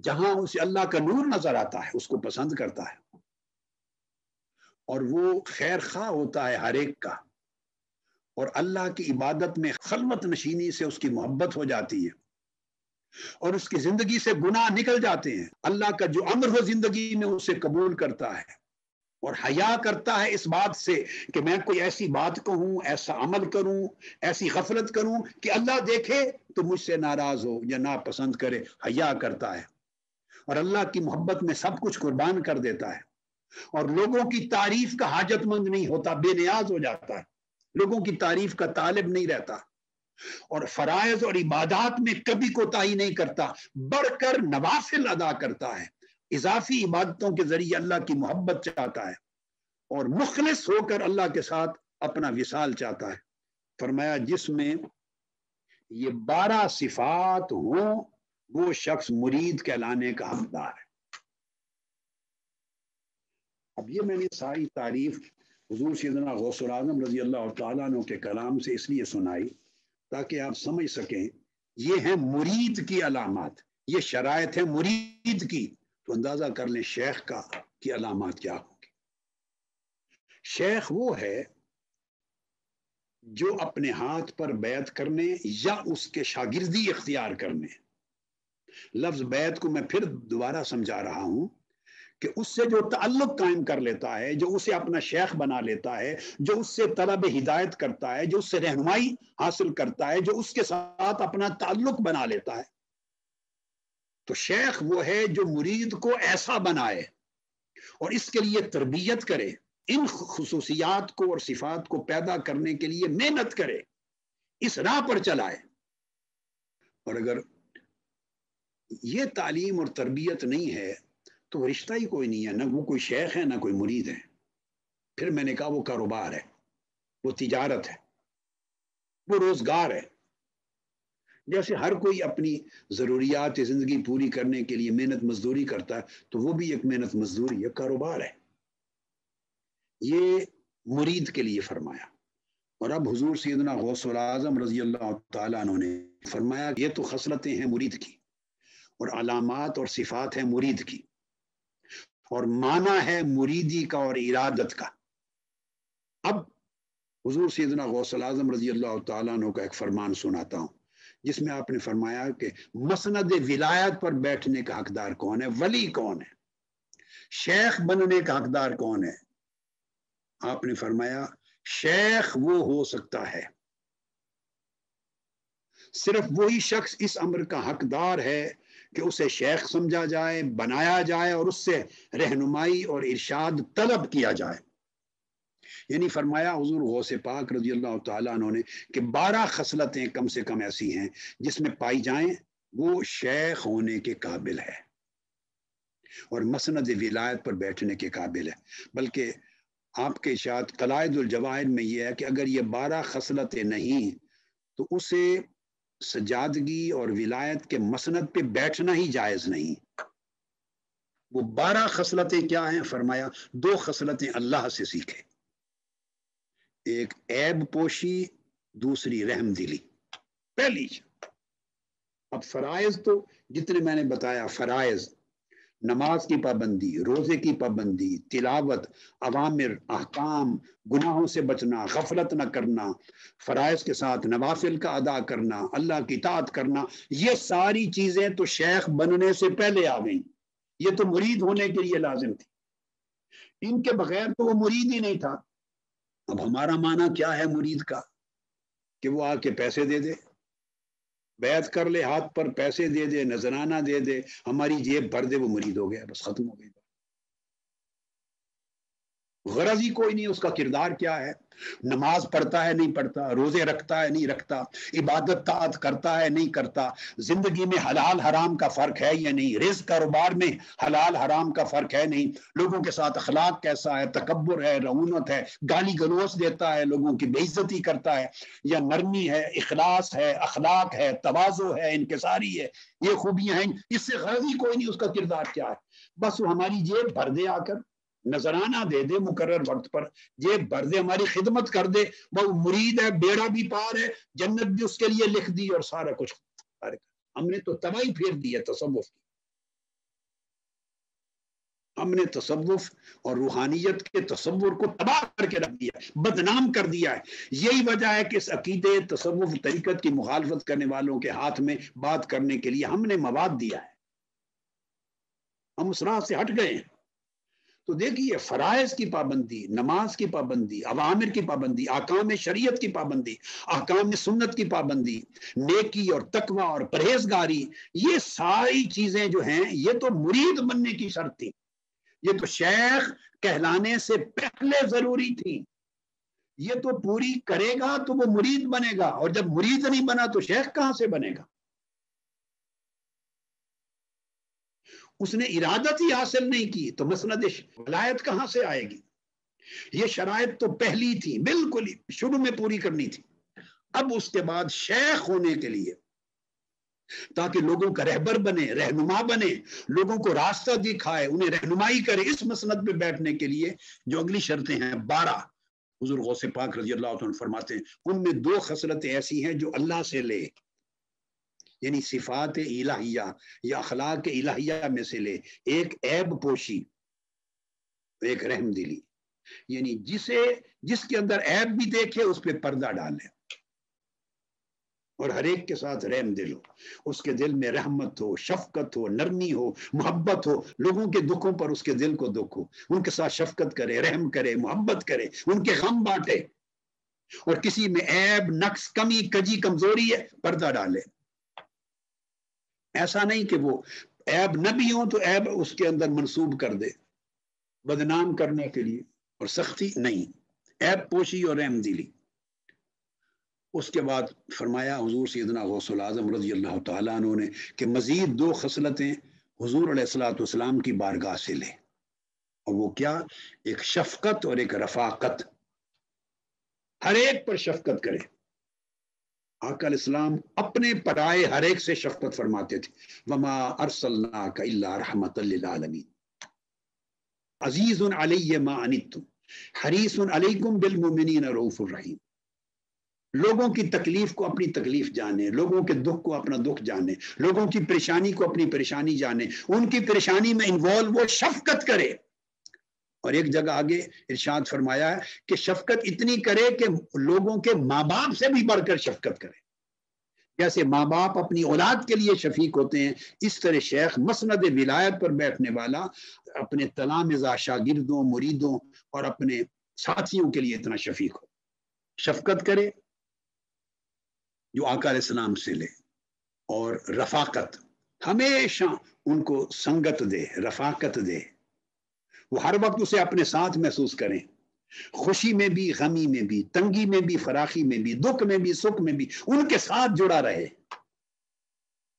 جہاں اسے اللہ کا نور نظر آتا ہے اس کو پسند کرتا ہے، اور وہ خیر خواہ ہوتا ہے ہر ایک کا، اور اللہ کی عبادت میں خلوت نشینی سے اس کی محبت ہو جاتی ہے، اور اس کی زندگی سے گناہ نکل جاتے ہیں. اللہ کا جو امر ہو زندگی میں اسے قبول کرتا ہے، اور حیا کرتا ہے اس بات سے کہ میں کوئی ایسی بات کہوں، ایسا عمل کروں، ایسی غفلت کروں کہ اللہ دیکھے تو مجھ سے ناراض ہو یا ناپسند کرے. حیا کرتا ہے اور اللہ کی محبت میں سب کچھ قربان کر دیتا ہے، اور لوگوں کی تعریف کا حاجت مند نہیں ہوتا، بے نیاز ہو جاتا ہے، لوگوں کی تعریف کا طالب نہیں رہتا، اور فرائض اور عبادات میں کبھی کوتاہی نہیں کرتا، بڑھ کر نوافل ادا کرتا ہے، اضافی عبادتوں کے ذریعے اللہ کی محبت چاہتا ہے، اور مخلص ہو کر اللہ کے ساتھ اپنا وصال چاہتا ہے. فرمایا جس میں یہ 12 صفات ہوں وہ شخص مرید کہلانے کا حقدار ہے. اب یہ میں نے ساری تعریف حضور سیدنا غوث الاعظم رضی اللہ تعالیٰ عنہ کے کلام سے اس لیے سنائی تاکہ آپ سمجھ سکیں یہ ہیں مرید کی علامات، یہ شرائط ہے مرید کی. تو اندازہ کر لیں شیخ کی علامات کیا ہوں گی. شیخ وہ ہے جو اپنے ہاتھ پر بیعت کرنے یا اس کے شاگردی اختیار کرنے، لفظ بیعت کو میں پھر دوبارہ سمجھا رہا ہوں کہ اس سے جو تعلق قائم کر لیتا ہے، جو اسے اپنا شیخ بنا لیتا ہے، جو اس سے طلب ہدایت کرتا ہے، جو اس سے رہنمائی حاصل کرتا ہے، جو اس کے ساتھ اپنا تعلق بنا لیتا ہے، تو شیخ وہ ہے جو مرید کو ایسا بنائے اور اس کے لیے تربیت کرے، ان خصوصیات کو اور صفات کو پیدا کرنے کے لیے محنت کرے، اس راہ پر چلائے. اور اگر یہ تعلیم اور تربیت نہیں ہے تو رشتہ ہی کوئی نہیں ہے، نہ وہ کوئی شیخ ہے نہ کوئی مرید ہے. پھر میں نے کہا وہ کاروبار ہے، وہ تجارت ہے، وہ روزگار ہے. جیسے ہر کوئی اپنی ضروریات زندگی پوری کرنے کے لیے محنت مزدوری کرتا ہے تو وہ بھی ایک محنت مزدوری ہے، کاروبار ہے. یہ مرید کے لیے فرمایا. اور اب حضور سیدنا غوث الاعظم رضی اللہ تعالیٰ عنہ نے فرمایا یہ تو خصلتیں ہیں مرید کی، اور علامات اور صفات ہیں مرید کی، اور معنی ہے مریدی کا اور ارادت کا. اب حضور سیدنا غوث الاعظم رضی اللہ تعالیٰ عنہ کا ایک فرمان سناتا ہوں جس میں آپ نے فرمایا کہ مسند ولایت پر بیٹھنے کا حقدار کون ہے، ولی کون ہے، شیخ بننے کا حقدار کون ہے. آپ نے فرمایا شیخ وہ ہو سکتا ہے صرف وہی شخص اس امر کا حقدار ہے کہ اسے شیخ سمجھا جائے، بنایا جائے اور اس سے رہنمائی اور ارشاد طلب کیا جائے۔ یعنی فرمایا حضور غوث پاک رضی اللہ تعالیٰ عنہ نے کہ 12 خصلتیں کم سے کم ایسی ہیں جس میں پائی جائیں وہ شیخ ہونے کے قابل ہے اور مسند ولایت پر بیٹھنے کے قابل ہے۔ بلکہ آپ کے ارشاد قلائد الجواہر میں یہ ہے کہ اگر یہ 12 خصلتیں نہیں تو اسے سجادگی اور ولایت کے مسند پہ بیٹھنا ہی جائز نہیں۔ وہ 12 خصلتیں کیا ہیں؟ فرمایا 2 خصلتیں اللہ سے سیکھے، ایک عیب پوشی، دوسری رحم دلی۔ پہلی اب فرائض تو جتنے میں نے بتایا، فرائض نماز کی پابندی، روزے کی پابندی، تلاوت، اوامر، احکام، گناہوں سے بچنا، غفلت نہ کرنا، فرائض کے ساتھ نوافل کا ادا کرنا، اللہ کی اطاعت کرنا، یہ ساری چیزیں تو شیخ بننے سے پہلے آ گئیں، یہ تو مرید ہونے کے لیے لازم تھی، ان کے بغیر تو وہ مرید ہی نہیں تھا۔ اب ہمارا معنی کیا ہے مرید کا؟ کہ وہ آ کے پیسے دے دے، بیعت کر لے، ہاتھ پر پیسے دے دے، نذرانہ دے دے، ہماری جیب بھر دے، وہ مرید ہو گیا، بس ختم ہو گئی۔ غرض ہی کوئی نہیں، اس کا کردار کیا ہے، نماز پڑھتا ہے نہیں پڑھتا، روزے رکھتا ہے نہیں رکھتا، عبادت طاعت کرتا ہے نہیں کرتا، زندگی میں حلال حرام کا فرق ہے یا نہیں، رزق کاروبار میں حلال حرام کا فرق ہے نہیں، لوگوں کے ساتھ اخلاق کیسا ہے، تکبر ہے، رعونت ہے، گالی گلوچ دیتا ہے، لوگوں کی بے عزتی کرتا ہے یا نرمی ہے، اخلاص ہے، اخلاق ہے، تواضع ہے، انکساری ہے، یہ خوبیاں ہیں، اس سے غرض ہی کوئی نہیں اس کا کردار کیا ہے، بس وہ ہماری جیب بھر دے، آ کر نذرانہ دے دے مقرر وقت پر، جیب بھر دے، ہماری خدمت کر دے، وہ مرید ہے، بیڑا بھی پار ہے، جنت بھی اس کے لیے لکھ دی اور سارا کچھ۔ ہم نے تو تباہی پھیر دی ہے تصوف کی، ہم نے تصوف اور روحانیت کے تصور کو تباہ کر کے رکھ دیا، بدنام کر دیا ہے۔ یہی وجہ ہے کہ اس عقیدے تصوف طریقت کی مخالفت کرنے والوں کے ہاتھ میں بات کرنے کے لیے ہم نے مواد دیا ہے، ہم اس راہ سے ہٹ گئے ہیں۔ تو دیکھیے فرائض کی پابندی، نماز کی پابندی، اوامر کی پابندی، احکام شریعت کی پابندی، احکام سنت کی پابندی، نیکی اور تقوی اور پرہیزگاری، یہ ساری چیزیں جو ہیں یہ تو مرید بننے کی شرط تھی، یہ تو شیخ کہلانے سے پہلے ضروری تھی، یہ تو پوری کرے گا تو وہ مرید بنے گا، اور جب مرید نہیں بنا تو شیخ کہاں سے بنے گا؟ اس نے ارادت ہی حاصل نہیں کی تو مسند ولایت کہاں سے آئے گی؟ یہ شرائط تو پہلی تھی، بالکل ہی شروع میں پوری کرنی تھی۔ اب اس کے بعد شیخ ہونے کے لیے تاکہ لوگوں کا رہبر بنے، رہنما بنے، لوگوں کو راستہ دکھائے، انہیں رہنمائی کرے، اس مسند پہ بیٹھنے کے لیے جو اگلی شرطیں ہیں 12 حضور غوث پاک رضی اللہ عنہ فرماتے ہیں، ان میں 2 خصلتیں ایسی ہیں جو اللہ سے لے، یعنی صفات الہیہ یا اخلاق الہیہ میں سے لے، ایک عیب پوشی، ایک رحم دلی، یعنی جس کے اندر عیب بھی دیکھے اس پہ پردہ ڈالے اور ہر ایک کے ساتھ رحم دل ہو، اس کے دل میں رحمت ہو، شفقت ہو، نرمی ہو، محبت ہو، لوگوں کے دکھوں پر اس کے دل کو دکھ ہو، ان کے ساتھ شفقت کرے، رحم کرے، محبت کرے، ان کے غم بانٹے، اور کسی میں عیب، نقص، کمی، کجی، کمزوری ہے پردہ ڈالے۔ ایسا نہیں کہ وہ عیب نہ بھی ہو تو عیب اس کے اندر منسوب کر دے بدنام کرنے کے لیے، اور سختی نہیں، عیب پوشی اور رحم دلی۔ اس کے بعد فرمایا حضور سیدنا غوث العظم رضی اللہ تعالیٰ عنہ نے کہ مزید 2 خصلتیں حضور علیہ الصلوۃ والسلام کی بارگاہ سے لے، اور وہ کیا؟ ایک شفقت اور ایک رفاقت، ہر ایک پر شفقت کرے۔ آقا علیہ السلام اپنے پرائے ہر ایک سے شفقت فرماتے تھے، وما ارسلناک الا رحمۃ للعالمین، عزیز علی ما عنتم حریص علیکم بالمؤمنین رؤوف الرحیم۔ لوگوں کی تکلیف کو اپنی تکلیف جانے، لوگوں کے دکھ کو اپنا دکھ جانے، لوگوں کی پریشانی کو اپنی پریشانی جانے، ان کی پریشانی میں انوالو وہ شفقت کرے۔ اور ایک جگہ آگے ارشاد فرمایا ہے کہ شفقت اتنی کرے کہ لوگوں کے ماں باپ سے بھی بڑھ کر شفقت کرے، جیسے ماں باپ اپنی اولاد کے لیے شفیق ہوتے ہیں، اس طرح شیخ مسند ولایت پر بیٹھنے والا اپنے تلامذہ، شاگردوں، مریدوں اور اپنے ساتھیوں کے لیے اتنا شفیق ہو، شفقت کرے، جو آقا علیہ السلام سے لے، اور رفاقت، ہمیشہ ان کو سنگت دے، رفاقت دے، وہ ہر وقت اسے اپنے ساتھ محسوس کریں، خوشی میں بھی، غمی میں بھی، تنگی میں بھی، فراخی میں بھی، دکھ میں بھی، سکھ میں بھی ان کے ساتھ جڑا رہے،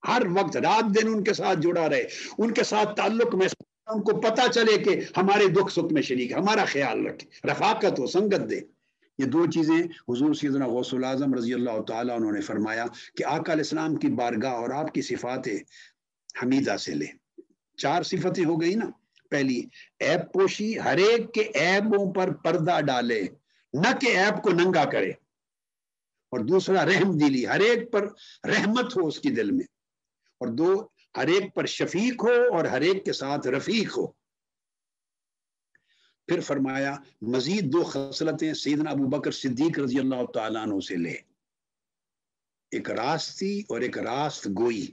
ہر وقت رات دن ان کے ساتھ جڑا رہے، ان کے ساتھ تعلق میں ان کو پتا چلے کہ ہمارے دکھ سکھ میں شریک، ہمارا خیال رکھے، رفاقت ہو، سنگت دے۔ یہ دو چیزیں حضور سیدنا غوث الاعظم رضی اللہ تعالیٰ انہوں نے فرمایا کہ آقا علیہ السلام کی بارگاہ اور آپ کی صفات حمیدہ سے لے۔ 4 صفتیں ہو گئی نا، پہلی عیب پوشی، ہر ایک کے عیبوں پر پردہ ڈالے، نہ کہ عیب کو ننگا کرے، اور دوسرا رحم دلی، ہر ایک پر رحمت ہو اس کی دل میں، اور دو ہر ایک پر شفیق ہو اور ہر ایک کے ساتھ رفیق ہو۔ پھر فرمایا مزید 2 خصلتیں سیدنا ابو بکر صدیق رضی اللہ تعالیٰ عنہ سے لے، ایک راستی اور ایک راست گوئی۔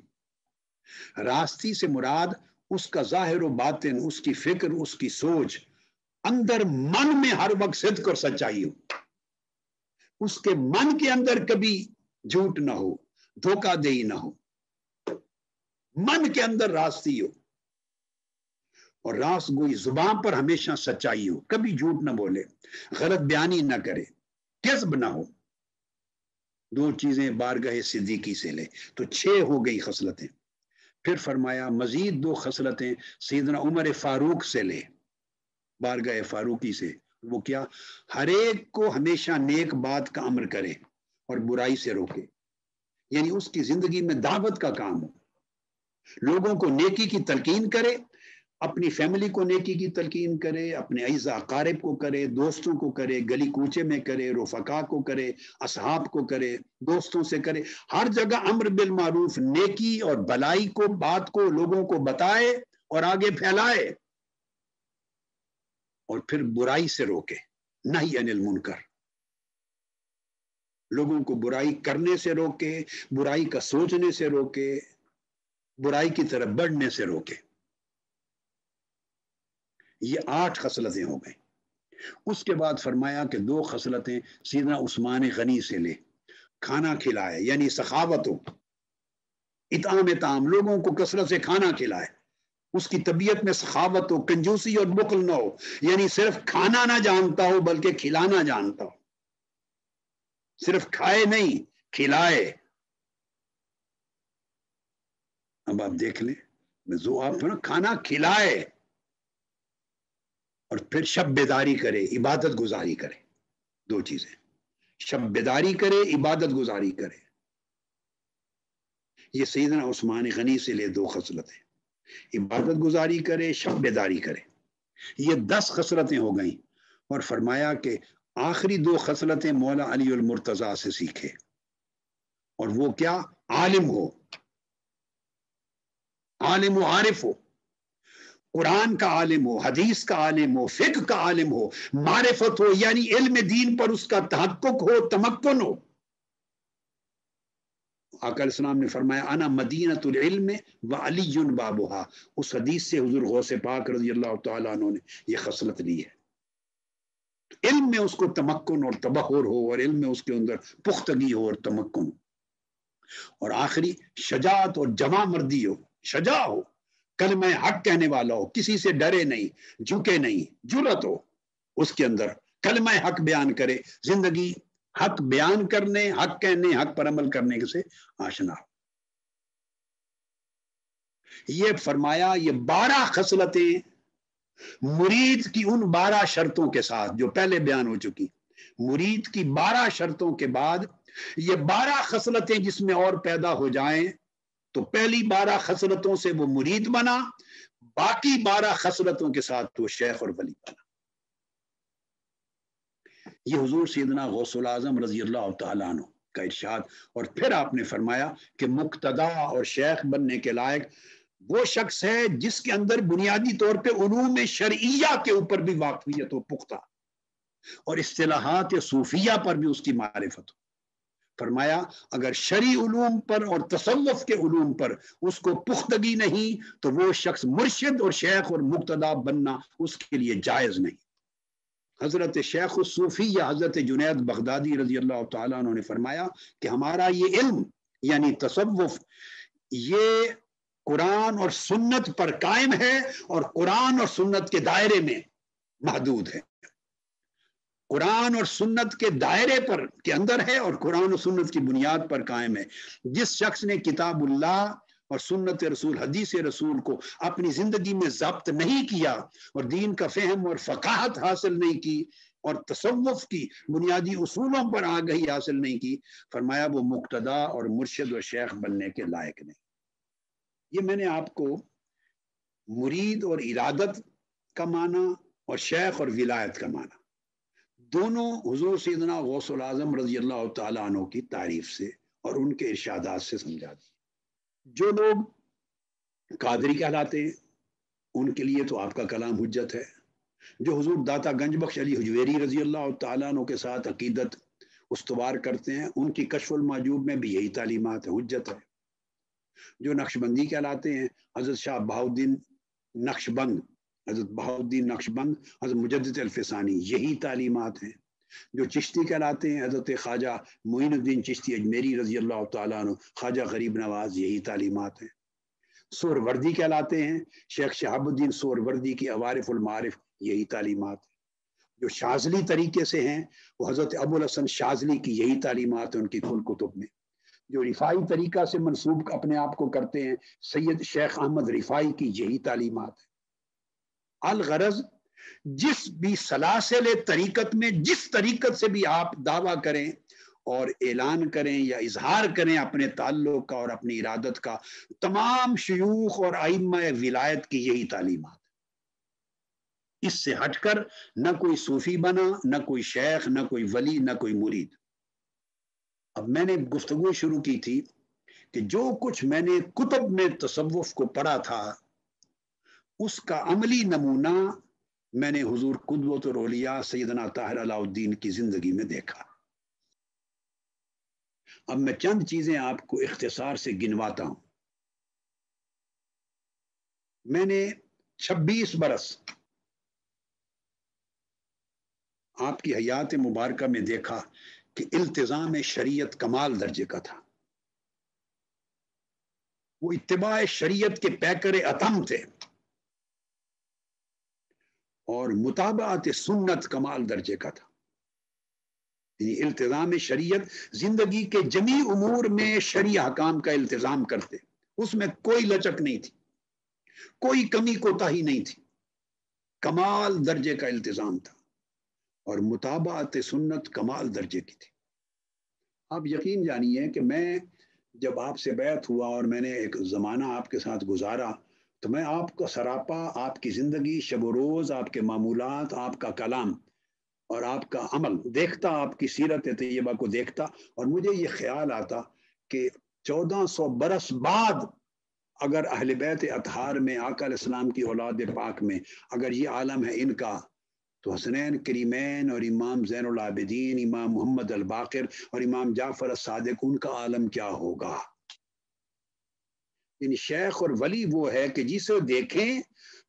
راستی سے مراد اس کا ظاہر و باطن، اس کی فکر، اس کی سوچ، اندر من میں ہر وقت صدق اور سچائی ہو، اس کے من کے اندر کبھی جھوٹ نہ ہو، دھوکہ دہی نہ ہو، من کے اندر راستی ہو، اور راست گوئی، زبان پر ہمیشہ سچائی ہو، کبھی جھوٹ نہ بولے، غلط بیانی نہ کرے، کذب نہ ہو۔ 2 چیزیں بارگاہ صدیقی سے لے، تو 6 ہو گئی خصلتیں۔ پھر فرمایا مزید 2 خصلتیں سیدنا عمر فاروق سے لے، بارگاہ فاروقی سے۔ وہ کیا؟ ہر ایک کو ہمیشہ نیک بات کا امر کرے اور برائی سے روکے، یعنی اس کی زندگی میں دعوت کا کام ہو، لوگوں کو نیکی کی تلقین کرے، اپنی فیملی کو نیکی کی تلقین کرے، اپنے اعزا اقارب کو کرے، دوستوں کو کرے، گلی کوچے میں کرے، رفقا کو کرے، اصحاب کو کرے، دوستوں سے کرے، ہر جگہ امر بالمعروف، نیکی اور بلائی کو، بات کو لوگوں کو بتائے اور آگے پھیلائے، اور پھر برائی سے روکے، نہی عن المنکر، لوگوں کو برائی کرنے سے روکے، برائی کا سوچنے سے روکے، برائی کی طرف بڑھنے سے روکے۔ یہ 8 خصلتیں ہو گئیں۔ اس کے بعد فرمایا کہ 2 خصلتیں سیدنا عثمان غنی سے لے، کھانا کھلائے، یعنی سخاوت ہو، اطعام طعام، لوگوں کو کثرت سے کھانا کھلائے، اس کی طبیعت میں سخاوت ہو، کنجوسی اور بخل نہ ہو، یعنی صرف کھانا نہ جانتا ہو بلکہ کھلانا جانتا ہو، صرف کھائے نہیں کھلائے۔ اب آپ دیکھ لیں، جو آپ کھانا کھلائے اور پھر شب بیداری کرے، عبادت گزاری کرے، 2 چیزیں، شب بیداری کرے، عبادت گزاری کرے۔ یہ سیدنا عثمان غنی سے لے 2 خصلتیں، عبادت گزاری کرے، شب بیداری کرے۔ یہ 10 خصلتیں ہو گئیں، اور فرمایا کہ آخری 2 خصلتیں مولا علی المرتضیٰ سے سیکھے، اور وہ کیا؟ عالم ہو، عالم و عارف ہو، قرآن کا عالم ہو، حدیث کا عالم ہو، فقہ کا عالم ہو، معرفت ہو، یعنی علم دین پر اس کا تحقق ہو، تمکن ہو۔ آقا علیہ السلام نے فرمایا انا مدینۃ العلم وعلی بابھا، اس حدیث سے حضور غوث پاک رضی اللہ تعالیٰ عنہ نے یہ خصلت لی ہے، علم میں اس کو تمکن اور تبحر ہو، اور علم میں اس کے اندر پختگی ہو اور تمکن ہو، اور آخری شجاعت اور جواں مردی ہو، شجاع ہو، کلمہ حق کہنے والا ہو، کسی سے ڈرے نہیں، جھکے نہیں، جرأت ہو اس کے اندر، کلمہ حق بیان کرے، زندگی حق بیان کرنے، حق کہنے، حق پر عمل کرنے سے آشنا ہو۔ یہ فرمایا یہ 12 خصلتیں مرید کی ان 12 شرطوں کے ساتھ جو پہلے بیان ہو چکی، مرید کی 12 شرطوں کے بعد یہ 12 خصلتیں جس میں اور پیدا ہو جائیں تو پہلی 12 خصلتوں سے وہ مرید بنا، باقی 12 خصلتوں کے ساتھ وہ شیخ اور ولی بنا۔ یہ حضور سیدنا غوث الاعظم رضی اللہ تعالیٰ عنہ کا ارشاد۔ اور پھر آپ نے فرمایا کہ مقتدا اور شیخ بننے کے لائق وہ شخص ہے جس کے اندر بنیادی طور پہ علوم شرعیہ کے اوپر بھی واقفیت ہو پختہ، اور اصطلاحات صوفیہ پر بھی اس کی معرفت ہو۔ فرمایا اگر شرعی علوم پر اور تصوف کے علوم پر اس کو پختگی نہیں تو وہ شخص مرشد اور شیخ اور مقتدا بننا اس کے لیے جائز نہیں۔ حضرت شیخ الصوفی یا حضرت جنید بغدادی رضی اللہ تعالیٰ عنہ نے فرمایا کہ ہمارا یہ علم یعنی تصوف یہ قرآن اور سنت پر قائم ہے اور قرآن اور سنت کے دائرے میں محدود ہے. قرآن اور سنت کے دائرے پر کے اندر ہے اور قرآن اور سنت کی بنیاد پر قائم ہے. جس شخص نے کتاب اللہ اور سنت رسول حدیث رسول کو اپنی زندگی میں ضبط نہیں کیا اور دین کا فہم اور فقاہت حاصل نہیں کی اور تصوف کی بنیادی اصولوں پر آگہی حاصل نہیں کی، فرمایا وہ مقتدا اور مرشد و شیخ بننے کے لائق نہیں. یہ میں نے آپ کو مرید اور ارادت کا معنی اور شیخ اور ولایت کا معنی دونوں حضور سیدنا غوث العظم رضی اللہ تعالیٰ عنہ کی تعریف سے اور ان کے ارشادات سے سمجھا دی. جو لوگ قادری کہلاتے ہیں ان کے لیے تو آپ کا کلام حجت ہے. جو حضور داتا گنج بخش علی حجویری رضی اللہ تعالیٰ عنہ کے ساتھ عقیدت استوار کرتے ہیں ان کی کشف المعجوب میں بھی یہی تعلیمات ہے، حجت ہے. جو نقشبندی کہلاتے ہیں حضرت شاہ بہاؤالدین نقشبند، حضرت بہاؤالدین نقشبند، حضرت مجدد الفسانی، یہی تعلیمات ہیں. جو چشتی کہلاتے ہیں حضرت خواجہ معین الدین چشتی اجمیری رضی اللہ تعالیٰ عنہ، خواجہ غریب نواز، یہی تعلیمات ہیں. سہروردی کہلاتے ہیں شیخ شہاب الدین سہروردی کی عوارف المعارف، یہی تعلیمات ہیں. جو شاذلی طریقے سے ہیں وہ حضرت ابو الحسن شاذلی کی یہی تعلیمات ہیں ان کی کل کتب میں. جو رفاعی طریقہ سے منسوب اپنے آپ کو کرتے ہیں سید شیخ احمد رفاعی کی یہی تعلیمات ہیں. الغرض جس بھی سلاسل طریقت میں جس طریقت سے بھی آپ دعویٰ کریں اور اعلان کریں یا اظہار کریں اپنے تعلق کا اور اپنی ارادت کا، تمام شیوخ اور ائمہ ولایت کی یہی تعلیمات. اس سے ہٹ کر نہ کوئی صوفی بنا، نہ کوئی شیخ، نہ کوئی ولی، نہ کوئی مرید. اب میں نے گفتگو شروع کی تھی کہ جو کچھ میں نے کتب میں تصوف کو پڑھا تھا اس کا عملی نمونہ میں نے حضور قدوۃ الاولیاء سیدنا طاہر علاء الدین کی زندگی میں دیکھا. اب میں چند چیزیں آپ کو اختصار سے گنواتا ہوں. میں نے 26 برس آپ کی حیات مبارکہ میں دیکھا کہ التزام شریعت کمال درجے کا تھا. وہ اتباع شریعت کے پیکر اتم تھے اور مطابعت سنت کمال درجے کا تھا. یعنی التزام شریعت، زندگی کے جمیع امور میں شرعی احکام کا التزام کرتے، اس میں کوئی لچک نہیں تھی، کوئی کمی کوتاہی نہیں تھی، کمال درجے کا التزام تھا اور مطابعت سنت کمال درجے کی تھی. آپ یقین جانیے کہ میں جب آپ سے بیعت ہوا اور میں نے ایک زمانہ آپ کے ساتھ گزارا تو میں آپ کا سراپا، آپ کی زندگی، شب و روز، آپ کے معمولات، آپ کا کلام اور آپ کا عمل دیکھتا، آپ کی سیرت طیبہ کو دیکھتا اور مجھے یہ خیال آتا کہ 1400 برس بعد اگر اہل بیت اطہار میں آقا علیہ السلام کی اولاد پاک میں اگر یہ عالم ہے ان کا، تو حسنین کریمین اور امام زین العابدین، امام محمد الباقر اور امام جعفر الصادق، ان کا عالم کیا ہوگا. یعنی شیخ اور ولی وہ ہے کہ جسے دیکھیں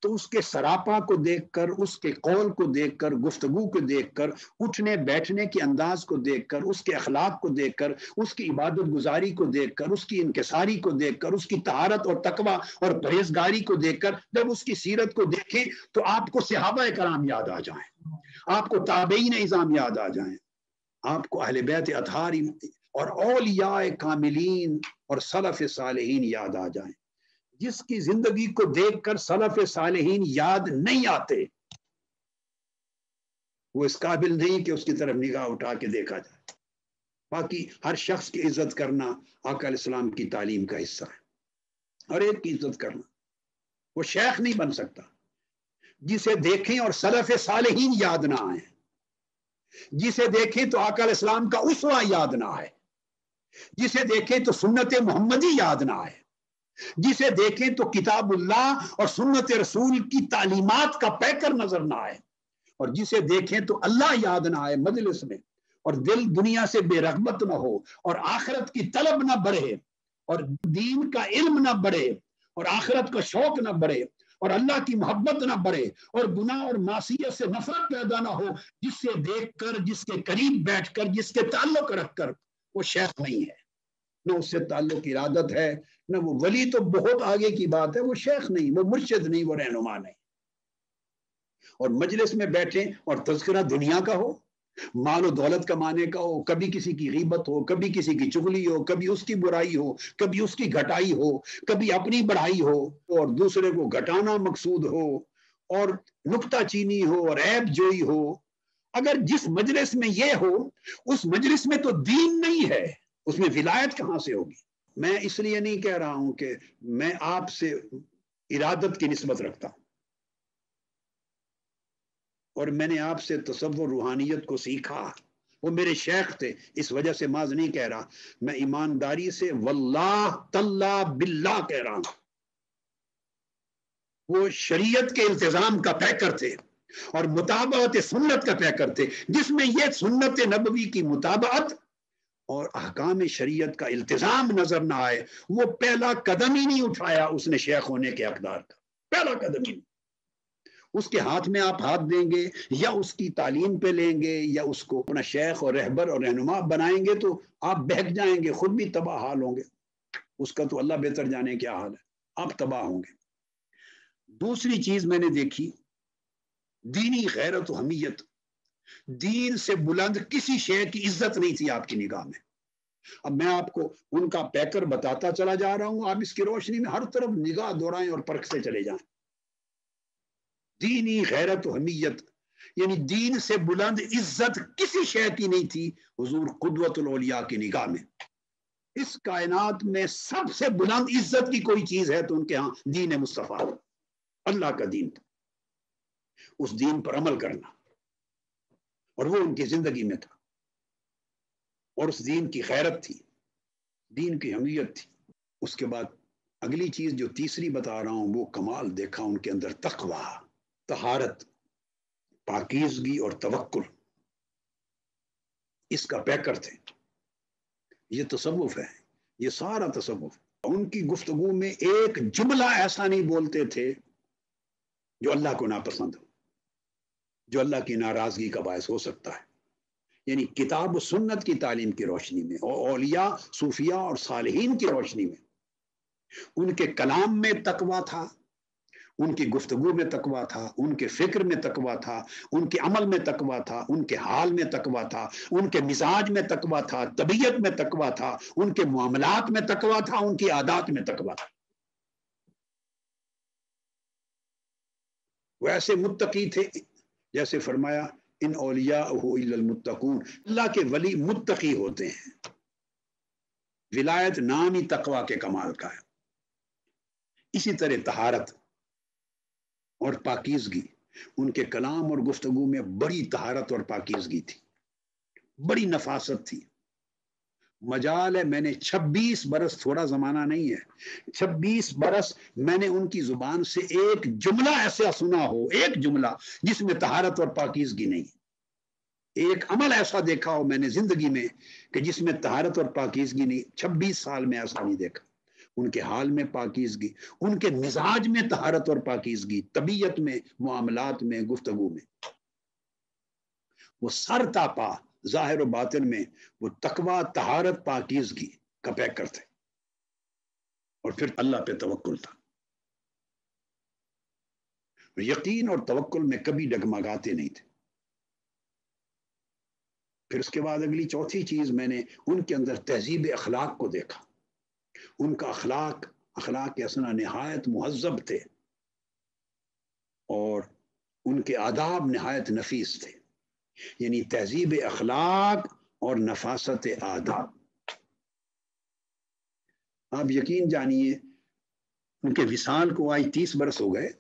تو اس کے سراپا کو دیکھ کر، اس کے قول کو دیکھ کر، گفتگو کو دیکھ کر، اٹھنے بیٹھنے کے انداز کو دیکھ کر، اس کے اخلاق کو دیکھ کر، اس کی عبادت گزاری کو دیکھ کر، اس کی انکساری کو دیکھ کر، اس کی طہارت اور تقوی اور پرہیزگاری کو دیکھ کر جب اس کی سیرت کو دیکھیں تو آپ کو صحابہ کرام یاد آ جائیں، آپ کو تابعین اعظام یاد آ جائیں، آپ کو اہل بیت اطہار اور اولیاء کاملین اور سلف صالحین یاد آ جائیں. جس کی زندگی کو دیکھ کر سلف صالحین یاد نہیں آتے وہ اس قابل نہیں کہ اس کی طرف نگاہ اٹھا کے دیکھا جائے. باقی ہر شخص کی عزت کرنا آقا علیہ السلام کی تعلیم کا حصہ ہے، ہر ایک کی عزت کرنا. وہ شیخ نہیں بن سکتا جسے دیکھیں اور سلف صالحین یاد نہ آئیں، جسے دیکھیں تو آقا علیہ السلام کا اسوہ یاد نہ آئے، جسے دیکھیں تو سنت محمدی یاد نہ آئے، جسے دیکھیں تو کتاب اللہ اور سنت رسول کی تعلیمات کا پیکر نظر نہ آئے، اور جسے دیکھیں تو اللہ یاد نہ آئے مجلس میں، اور دل دنیا سے بے رغبت نہ ہو اور آخرت کی طلب نہ بڑھے اور دین کا علم نہ بڑھے اور آخرت کا شوق نہ بڑھے اور اللہ کی محبت نہ بڑھے اور گناہ اور معصیت سے نفرت پیدا نہ ہو، جس سے دیکھ کر، جس کے قریب بیٹھ کر، جس کے تعلق رکھ کر وہ شیخ نہیں ہے، نہ اس سے تعلق ارادت ہے، نہ وہ ولی تو بہت آگے کی بات ہے، وہ شیخ نہیں، وہ مرشد نہیں، وہ رہنما نہیں۔ اور مجلس میں بیٹھیں اور تذکرہ دنیا کا ہو، مال و دولت کمانے کا ہو، کبھی کسی کی غیبت ہو، کبھی کسی کی چغلی ہو، کبھی اس کی برائی ہو، کبھی اس کی گھٹائی ہو، کبھی اپنی بڑھائی ہو اور دوسرے کو گھٹانا مقصود ہو اور نکتہ چینی ہو اور عیب جوئی ہو، اگر جس مجلس میں یہ ہو، اس مجلس میں تو دین نہیں ہے، اس میں ولایت کہاں سے ہوگی؟ میں اس لیے نہیں کہہ رہا ہوں کہ میں آپ سے ارادت کی نسبت رکھتا ہوں، اور میں نے آپ سے تصور روحانیت کو سیکھا، وہ میرے شیخ تھے، اس وجہ سے ماذ نہیں کہہ رہا، میں ایمانداری سے واللہ تاللہ باللہ کہہ رہا ہوں، وہ شریعت کے التزام کا پیکر تھے اور مطابقت سنت کا پیکر تھے، جس میں یہ سنت نبوی کی مطابقت اور احکام شریعت کا التزام نظر نہ آئے، وہ پہلا قدم ہی نہیں اٹھایا اس نے شیخ ہونے کے اقدار کا، پہلا قدم ہی نہیں۔ اس کے ہاتھ میں آپ ہاتھ دیں گے یا اس کی تعلیم پہ لیں گے یا اس کو اپنا شیخ اور رہبر اور رہنما بنائیں گے تو آپ بہک جائیں گے، خود بھی تباہ حال ہوں گے، اس کا تو اللہ بہتر جانے کیا حال ہے، آپ تباہ ہوں گے۔ دوسری چیز میں نے دیکھی، دینی غیرت و حمیت، دین سے بلند کسی شے کی عزت نہیں تھی آپ کی نگاہ میں۔ اب میں آپ کو ان کا پیکر بتاتا چلا جا رہا ہوں، آپ اس کی روشنی میں ہر طرف نگاہ دورائیں اور پرکھتے چلے جائیں۔ دینی غیرت و حمیت یعنی دین سے بلند عزت کسی شے کی نہیں تھی حضور قدوۃ الاولیاء کی نگاہ میں۔ اس کائنات میں سب سے بلند عزت کی کوئی چیز ہے تو ان کے ہاں دین مصطفیٰ، اللہ کا دین تھا، اس دین پر عمل کرنا، اور وہ ان کی زندگی میں تھا، اور اس دین کی غیرت تھی، دین کی حمیت تھی۔ اس کے بعد اگلی چیز جو تیسری بتا رہا ہوں، وہ کمال دیکھا ان کے اندر، تقویٰ، طہارت، پاکیزگی اور توکل، اس کا پیکر تھے۔ یہ تصوف ہے، یہ سارا تصوف۔ ان کی گفتگو میں ایک جملہ ایسا نہیں بولتے تھے جو اللہ کو ناپسند ہو، جو اللہ کی ناراضگی کا باعث ہو سکتا ہے۔ یعنی کتاب و سنت کی تعلیم کی روشنی میں اور اولیاء، صوفیاء اور صالحین کی روشنی میں ان کے کلام میں تقویٰ تھا، ان کی گفتگو میں تقویٰ تھا، ان کے فکر میں تقویٰ تھا، ان کے عمل میں تقویٰ تھا، ان کے حال میں تقویٰ تھا، ان کے مزاج میں تقویٰ تھا، طبیعت میں تقویٰ تھا، ان کے معاملات میں تقویٰ تھا، ان کی عادات میں تقویٰ تھا۔ وہ ایسے متقی تھے جیسے فرمایا ان اولیاء الا المتقون، اللہ کے ولی متقی ہوتے ہیں۔ ولایت نام ہی تقویٰ کے کمال کا ہے۔ اسی طرح طہارت اور پاکیزگی، ان کے کلام اور گفتگو میں بڑی طہارت اور پاکیزگی تھی، بڑی نفاست تھی۔ مجال ہے، میں نے 26 برس، تھوڑا زمانہ نہیں ہے، 26 برس میں نے ان کی زبان سے ایک جملہ ایسا سنا ہو، ایک جملہ جس میں طہارت اور پاکیزگی نہیں، ایک عمل ایسا دیکھا ہو میں نے زندگی میں کہ جس میں طہارت اور پاکیزگی نہیں، 26 سال میں ایسا نہیں دیکھا۔ ان کے حال میں پاکیزگی، ان کے مزاج میں طہارت اور پاکیزگی، طبیعت میں، معاملات میں، گفتگو میں، وہ سر تا پا ظاہر و باطن میں وہ تقویٰ، طہارت، پاکیزگی کا پیکر تھے، اور پھر اللہ پہ توکل تھا، یقین اور توکل میں کبھی ڈگمگاتے نہیں تھے۔ پھر اس کے بعد اگلی چوتھی چیز میں نے ان کے اندر تہذیب اخلاق کو دیکھا۔ ان کا اخلاق اسنا نہایت مہذب تھے، اور ان کے آداب نہایت نفیس تھے، یعنی تہذیب اخلاق اور نفاست آداب۔ آپ یقین جانیے ان کے وصال کو آج 30 برس ہو گئے،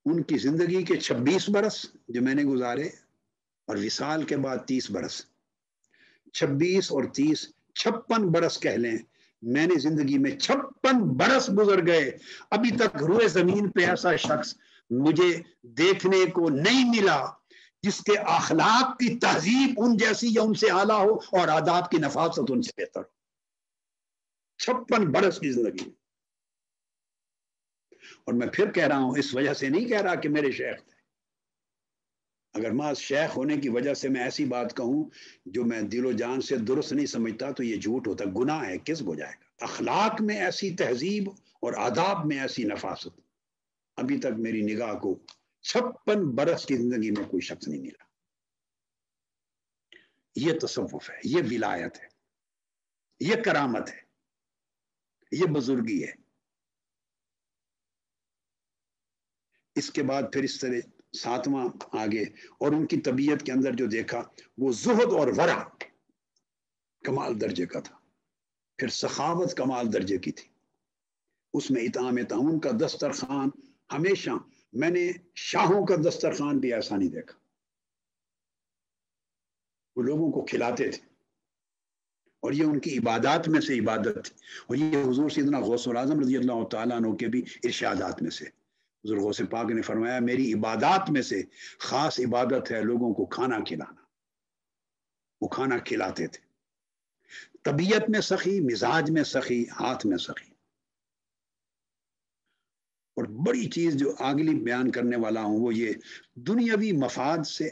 ان کی زندگی کے 26 برس جو میں نے گزارے اور وصال کے بعد 30 برس، 26 اور 30، 56 برس کہہ لیں، میں نے زندگی میں 56 برس گزر گئے، ابھی تک روئے زمین پہ ایسا شخص مجھے دیکھنے کو نہیں ملا جس کے اخلاق کی تہذیب ان جیسی یا ان سے اعلیٰ ہو اور آداب کی نفاست ان سے بہتر ہو۔ 56 برس کی زندگی، اور میں پھر کہہ رہا ہوں اس وجہ سے نہیں کہہ رہا کہ میرے شیخ تھے. اگر محض شیخ ہونے کی وجہ سے میں ایسی بات کہوں جو میں دل و جان سے درست نہیں سمجھتا تو یہ جھوٹ ہوتا. گناہ ہے، کس کو جائے گا. اخلاق میں ایسی تہذیب اور آداب میں ایسی نفاست ابھی تک میری نگاہ کو 56 برس کی زندگی میں کوئی شخص نہیں ملا. یہ تصوف ہے، یہ ولایت ہے، یہ کرامت ہے، یہ بزرگی ہے. اس کے بعد پھر اس طرح 7واں آگے، اور ان کی طبیعت کے اندر جو دیکھا وہ زہد اور ورع کمال درجے کا تھا. پھر سخاوت کمال درجے کی تھی. اس میں اطعام ان کا دسترخوان ہمیشہ، میں نے شاہوں کا دسترخوان بھی ایسا نہیں دیکھا. وہ لوگوں کو کھلاتے تھے اور یہ ان کی عبادات میں سے عبادت تھی. اور یہ حضور سیدنا غوث الاعظم رضی اللہ تعالیٰ عنہ کے بھی ارشادات میں سے. حضور غوث پاک نے فرمایا میری عبادات میں سے خاص عبادت ہے لوگوں کو کھانا کھلانا. وہ کھانا کھلاتے تھے. طبیعت میں سخی، مزاج میں سخی، ہاتھ میں سخی. اور بڑی چیز جو اگلی بیان کرنے والا ہوں وہ یہ دنیاوی مفاد سے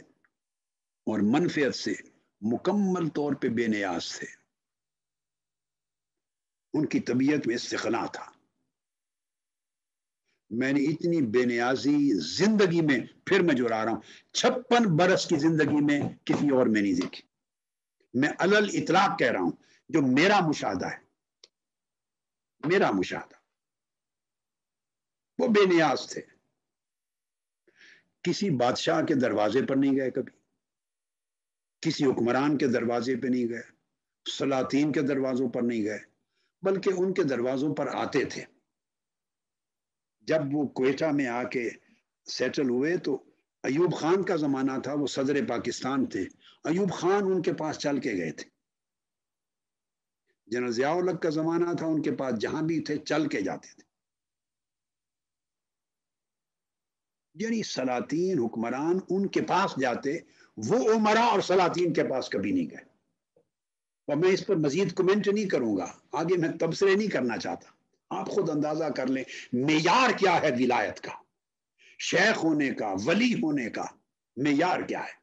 اور منفعت سے مکمل طور پہ بے نیاز تھے. ان کی طبیعت میں استغنا تھا. میں نے اتنی بے نیازی زندگی میں، پھر میں جڑا رہا ہوں، 56 برس کی زندگی میں کسی اور میں نہیں دیکھی. میں علل اطلاق کہہ رہا ہوں جو میرا مشاہدہ ہے، میرا مشاہدہ. وہ بے نیاز تھے. کسی بادشاہ کے دروازے پر نہیں گئے کبھی، کسی حکمران کے دروازے پہ نہیں گئے، سلاطین کے دروازوں پر نہیں گئے، بلکہ ان کے دروازوں پر آتے تھے. جب وہ کوئٹہ میں آ کے سیٹل ہوئے تو ایوب خان کا زمانہ تھا، وہ صدر پاکستان تھے. ایوب خان ان کے پاس چل کے گئے تھے. جنرل ضیاء الحق کا زمانہ تھا، ان کے پاس جہاں بھی تھے چل کے جاتے تھے. یعنی سلاطین حکمران ان کے پاس جاتے، وہ عمرا اور سلاطین کے پاس کبھی نہیں گئے. اور میں اس پر مزید کمنٹ نہیں کروں گا، آگے میں تبصرے نہیں کرنا چاہتا. آپ خود اندازہ کر لیں معیار کیا ہے ولایت کا، شیخ ہونے کا، ولی ہونے کا معیار کیا ہے.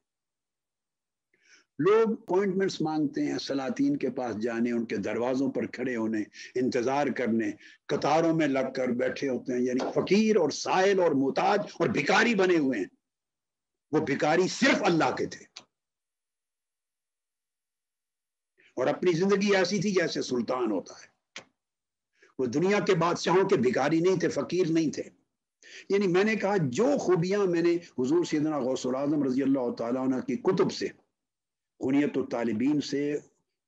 لوگ اپوائنٹمنٹس مانگتے ہیں سلاطین کے پاس جانے، ان کے دروازوں پر کھڑے ہونے، انتظار کرنے، قطاروں میں لگ کر بیٹھے ہوتے ہیں. یعنی فقیر اور سائل اور محتاج اور بھکاری بنے ہوئے ہیں. وہ بھکاری صرف اللہ کے تھے اور اپنی زندگی ایسی تھی جیسے سلطان ہوتا ہے. وہ دنیا کے بادشاہوں کے بھکاری نہیں تھے، فقیر نہیں تھے. یعنی میں نے کہا جو خوبیاں میں نے حضور سیدنا غوث الاعظم رضی اللہ تعالیٰ عنہ کی کتب سے، غنیت الطالبین سے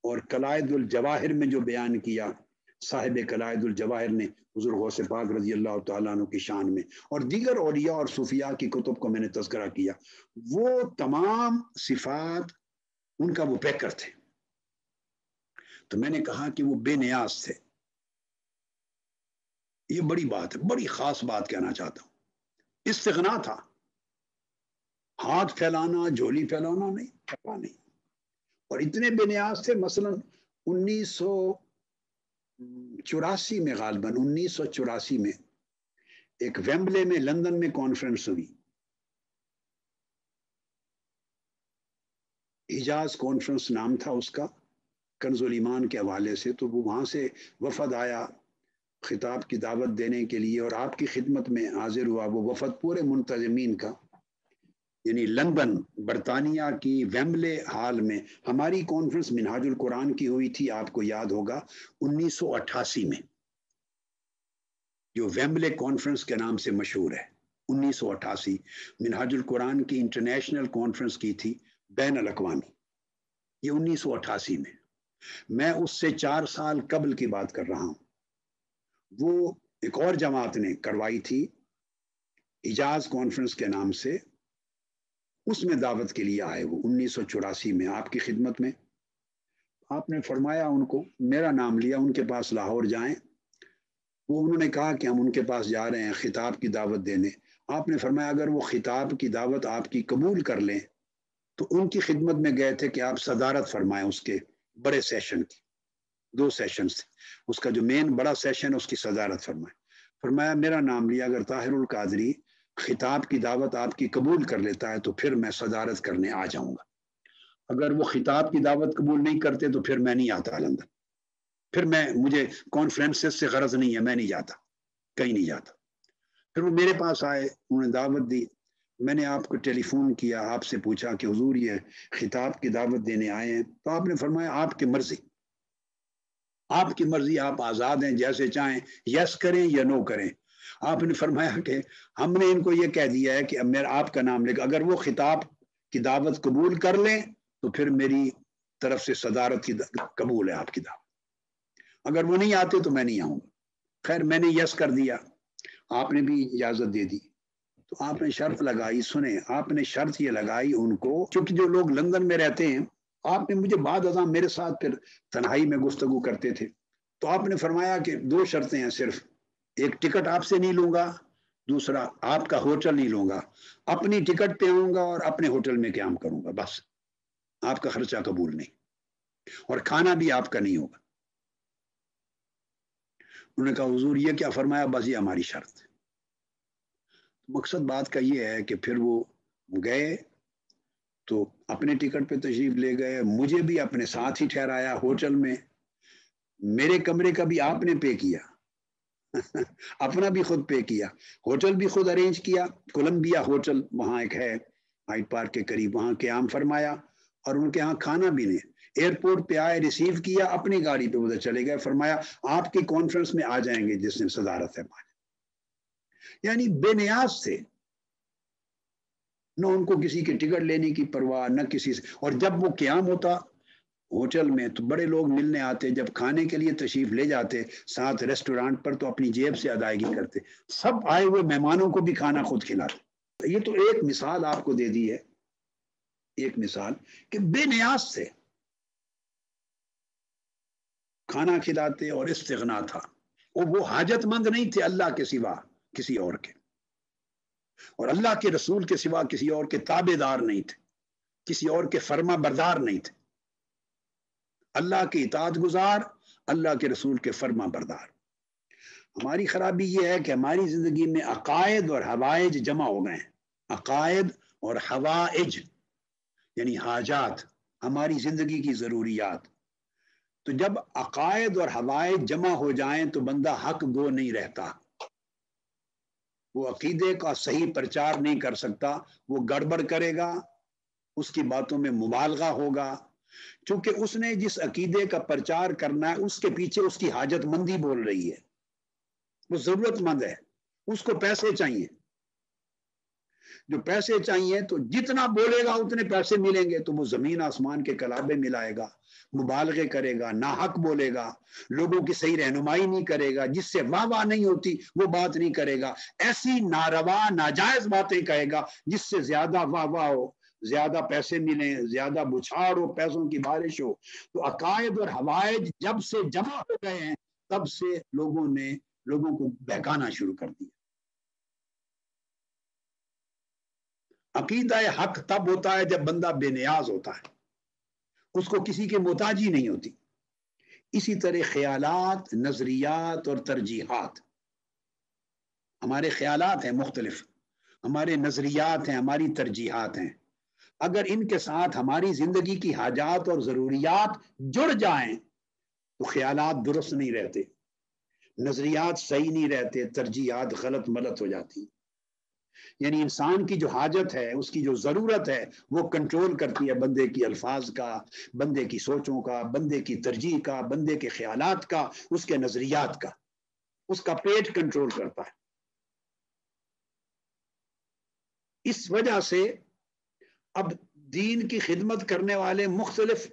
اور قلائد الجواہر میں جو بیان کیا صاحب قلائد الجواہر نے حضور غوث پاک رضی اللہ تعالیٰ عنہ کی شان میں، اور دیگر اولیاء اور صوفیاء کی کتب کو میں نے تذکرہ کیا، وہ تمام صفات ان کا وہ پیکر تھے. تو میں نے کہا کہ وہ بے نیاز تھے. یہ بڑی بات ہے، بڑی خاص بات کہنا چاہتا ہوں. استغنا تھا. ہاتھ پھیلانا، جھولی پھیلانا نہیں، پھیلا نہیں. اور اتنے بے نیاز تھے، مثلا 1984 میں، غالباً 1984 میں ایک ویمبلے میں لندن میں کانفرنس ہوئی، حجاز کانفرنس نام تھا اس کا، کنز الایمان کے حوالے سے. تو وہ وہاں سے وفد آیا خطاب کی دعوت دینے کے لیے، اور آپ کی خدمت میں حاضر ہوا وہ وفد پورے منتظمین کا. یعنی لندن برطانیہ کی ویمبلے ہال میں ہماری کانفرنس منہاج القرآن کی ہوئی تھی، آپ کو یاد ہوگا 1988 میں، جو ویمبلے کانفرنس کے نام سے مشہور ہے. 1988 منہاج القرآن کی انٹرنیشنل کانفرنس کی تھی، بین الاقوامی. یہ 1988 میں، میں اس سے 4 سال قبل کی بات کر رہا ہوں. وہ ایک اور جماعت نے کروائی تھی حجاز کانفرنس کے نام سے، اس میں دعوت کے لیے آئے. وہ 1984 میں آپ کی خدمت میں. آپ نے فرمایا ان کو، میرا نام لیا، ان کے پاس لاہور جائیں. وہ انہوں نے کہا کہ ہم ان کے پاس جا رہے ہیں خطاب کی دعوت دینے. آپ نے فرمایا اگر وہ خطاب کی دعوت آپ کی قبول کر لیں تو ان کی خدمت میں گئے تھے کہ آپ صدارت فرمائیں اس کے بڑے سیشن کی. 2 سیشنز تھے، اس کا جو مین بڑا سیشن اس کی صدارت فرمائیں. فرمایا میرا نام لیا، اگر طاہر القادری خطاب کی دعوت آپ کی قبول کر لیتا ہے تو پھر میں صدارت کرنے آ جاؤں گا، اگر وہ خطاب کی دعوت قبول نہیں کرتے تو پھر میں نہیں آتا لندن، پھر مجھے کانفرنس سے غرض نہیں ہے، میں نہیں جاتا، کہیں نہیں جاتا۔ پھر وہ میرے پاس آئے، انہوں نے دعوت دی، میں نے آپ کو ٹیلی فون کیا، آپ سے پوچھا کہ حضور یہ خطاب کی دعوت دینے آئے ہیں، تو آپ نے فرمایا آپ کی مرضی، آپ کی مرضی، آپ آزاد ہیں، جیسے چاہیں یس کریں یا نو کریں۔ آپ نے فرمایا کہ ہم نے ان کو یہ کہہ دیا ہے کہ میرا آپ کا نام لے کر اگر وہ خطاب کی دعوت قبول کر لیں تو پھر میری طرف سے صدارت کی قبول ہے آپ کی دعوت، اگر وہ نہیں آتے تو میں نہیں آؤں گا۔ خیر میں نے یس کر دیا، آپ نے بھی اجازت دے دی، تو آپ نے شرط لگائی، سنیں آپ نے شرط یہ لگائی ان کو، کیونکہ جو لوگ لندن میں رہتے ہیں، آپ نے مجھے بعد ازاں میرے ساتھ پھر تنہائی میں گفتگو کرتے تھے، تو آپ نے فرمایا کہ 2 شرطیں ہیں صرف، ایک ٹکٹ آپ سے نہیں لوں گا، دوسرا آپ کا ہوٹل نہیں لوں گا، اپنی ٹکٹ پہ ہوں گا اور اپنے ہوٹل میں قیام کروں گا، بس آپ کا خرچہ قبول نہیں، اور کھانا بھی آپ کا نہیں ہوگا۔ انہوں نے کہا حضور یہ کیا فرمایا؟ بس یہ ہماری شرط ہے۔ مقصد بات کا یہ ہے کہ پھر وہ گئے تو اپنے ٹکٹ پہ تشریف لے گئے، مجھے بھی اپنے ساتھ ہی ٹھہرایا ہوٹل میں، میرے کمرے کا بھی آپ نے پے کیا اپنا بھی خود پے کیا، ہوٹل بھی خود ارینج کیا، کولمبیا ہوٹل وہاں ایک ہے ہائیڈ پارک کے قریب، وہاں قیام فرمایا، اور ان کے ہاں کھانا بھی نہیں، ایئرپورٹ پہ آئے، ریسیو کیا، اپنی گاڑی پہ ادھر چلے گئے، فرمایا آپ کی کانفرنس میں آ جائیں گے جس نے صدارت ہے۔ یعنی بے نیاز تھے، نہ ان کو کسی کے ٹکٹ لینے کی پرواہ، نہ کسی سے، اور جب وہ قیام ہوتا ہوٹل میں تو بڑے لوگ ملنے آتے، جب کھانے کے لیے تشریف لے جاتے ساتھ ریسٹورانٹ پر تو اپنی جیب سے ادائیگی کرتے، سب آئے ہوئے مہمانوں کو بھی کھانا خود کھلاتے۔ یہ تو ایک مثال آپ کو دے دی ہے، ایک مثال کہ بے نیاز تھے، کھانا کھلاتے اور استغنا تھا، اور وہ حاجت مند نہیں تھے اللہ کے سوا کسی اور کے، اور اللہ کے رسول کے سوا کسی اور کے تابع دار نہیں تھے، کسی اور کے فرما بردار نہیں تھے، اللہ کی اطاعت گزار، اللہ کے رسول کے فرما بردار۔ ہماری خرابی یہ ہے کہ ہماری زندگی میں عقائد اور حوائج جمع ہو گئے ہیں، عقائد اور حوائج یعنی حاجات، ہماری زندگی کی ضروریات، تو جب عقائد اور حوائج جمع ہو جائیں تو بندہ حق گو نہیں رہتا، وہ عقیدے کا صحیح پرچار نہیں کر سکتا، وہ گڑبڑ کرے گا، اس کی باتوں میں مبالغہ ہوگا، چونکہ اس نے جس عقیدے کا پرچار کرنا ہے اس کے پیچھے اس کی حاجت مندی بول رہی ہے، وہ ضرورت مند ہے، اس کو پیسے چاہیے، جو پیسے چاہیے تو جتنا بولے گا اتنے پیسے ملیں گے، تو وہ زمین آسمان کے کلابے ملائے گا، مبالغے کرے گا، ناحق بولے گا، لوگوں کی صحیح رہنمائی نہیں کرے گا، جس سے واہ واہ نہیں ہوتی وہ بات نہیں کرے گا، ایسی ناروا ناجائز باتیں کہے گا جس سے زیادہ واہ واہ ہو، زیادہ پیسے ملیں، زیادہ بچھاڑ ہو، پیسوں کی بارش ہو۔ تو عقائد اور حوائج جب سے جمع ہو گئے ہیں تب سے لوگوں کو بہکانا شروع کر دیا۔ عقیدہ حق تب ہوتا ہے جب بندہ بے نیاز ہوتا ہے، اس کو کسی کے محتاجی نہیں ہوتی۔ اسی طرح خیالات، نظریات اور ترجیحات، ہمارے خیالات ہیں مختلف، ہمارے نظریات ہیں، ہماری ترجیحات ہیں، اگر ان کے ساتھ ہماری زندگی کی حاجات اور ضروریات جڑ جائیں تو خیالات درست نہیں رہتے، نظریات صحیح نہیں رہتے، ترجیحات غلط ملت ہو جاتی۔ یعنی انسان کی جو حاجت ہے، اس کی جو ضرورت ہے، وہ کنٹرول کرتی ہے بندے کی الفاظ کا، بندے کی سوچوں کا، بندے کی ترجیح کا، بندے کے خیالات کا، اس کے نظریات کا، اس کا پیٹ کنٹرول کرتا ہے۔ اس وجہ سے اب دین کی خدمت کرنے والے مختلف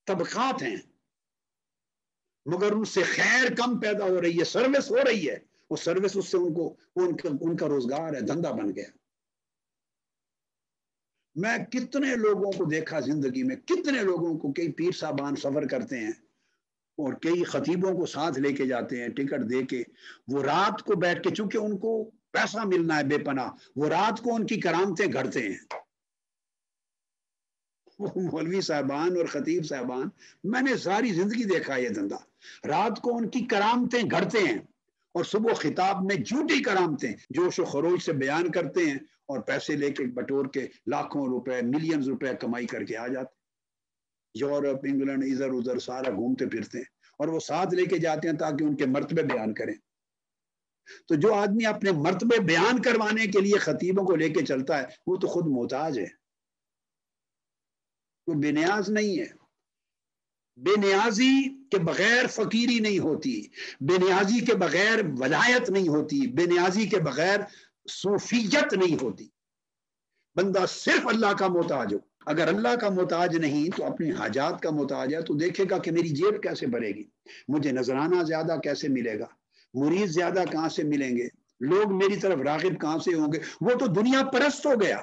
طبقات ہیں، مگر ان سے خیر کم پیدا ہو رہی ہے، سروس ہو رہی ہے، وہ سروس اس سے ان کا روزگار ہے، دھندا بن گیا۔ میں کتنے لوگوں کو دیکھا زندگی میں، کتنے لوگوں کو، کئی پیر صاحبان سفر کرتے ہیں اور کئی خطیبوں کو ساتھ لے کے جاتے ہیں ٹکٹ دے کے، وہ رات کو بیٹھ کے، چونکہ ان کو پیسہ ملنا ہے بے پناہ، وہ رات کو ان کی کرامتیں گھڑتے ہیں۔ مولوی صاحبان اور خطیب صاحبان، میں نے ساری زندگی دیکھا یہ دھندا، رات کو ان کی کرامتیں گھڑتے ہیں، اور صبح خطاب میں جھوٹی کرامتیں جوش و خروش سے بیان کرتے ہیں اور پیسے لے کے بٹور کے لاکھوں روپے ملینز روپے کمائی کر کے آ جاتے ہیں، یورپ انگلینڈ ادھر ادھر سارا گھومتے پھرتے ہیں اور وہ ساتھ لے کے جاتے ہیں تاکہ ان کے مرتبے بیان کریں۔ تو جو آدمی اپنے مرتبے بیان کروانے کے لیے خطیبوں کو لے کے چلتا ہے وہ تو خود محتاج ہے، وہ بے نیاز نہیں ہے۔ بے نیازی کے بغیر فقیری نہیں ہوتی، بے نیازی کے بغیر ولایت نہیں ہوتی، بے نیازی کے بغیر صوفیت نہیں ہوتی۔ بندہ صرف اللہ کا محتاج ہو، اگر اللہ کا محتاج نہیں تو اپنی حاجات کا محتاج ہے تو دیکھے گا کہ میری جیب کیسے بھرے گی، مجھے نذرانہ زیادہ کیسے ملے گا، مرید زیادہ کہاں سے ملیں گے، لوگ میری طرف راغب کہاں سے ہوں گے۔ وہ تو دنیا پرست ہو گیا،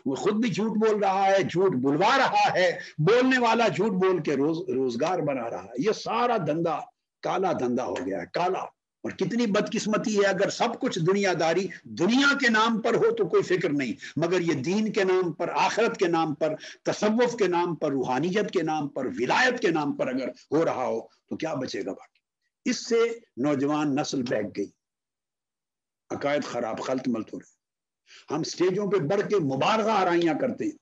وہ خود بھی جھوٹ بول رہا ہے، جھوٹ بلوا رہا ہے، بولنے والا جھوٹ بول کے روزگار بنا رہا ہے۔ یہ سارا دھندا کالا دھندا ہو گیا ہے، کالا۔ اور کتنی بدقسمتی ہے، اگر سب کچھ دنیا داری دنیا کے نام پر ہو تو کوئی فکر نہیں، مگر یہ دین کے نام پر، آخرت کے نام پر، تصوف کے نام پر، روحانیت کے نام پر، ولایت کے نام پر اگر ہو رہا ہو تو کیا بچے گا باقی؟ اس سے نوجوان نسل بہک گئی، عقائد خراب، خلط ملت ہو رہے۔ ہم سٹیجوں پہ بڑھ کے مبالغہ آرائیاں کرتے ہیں،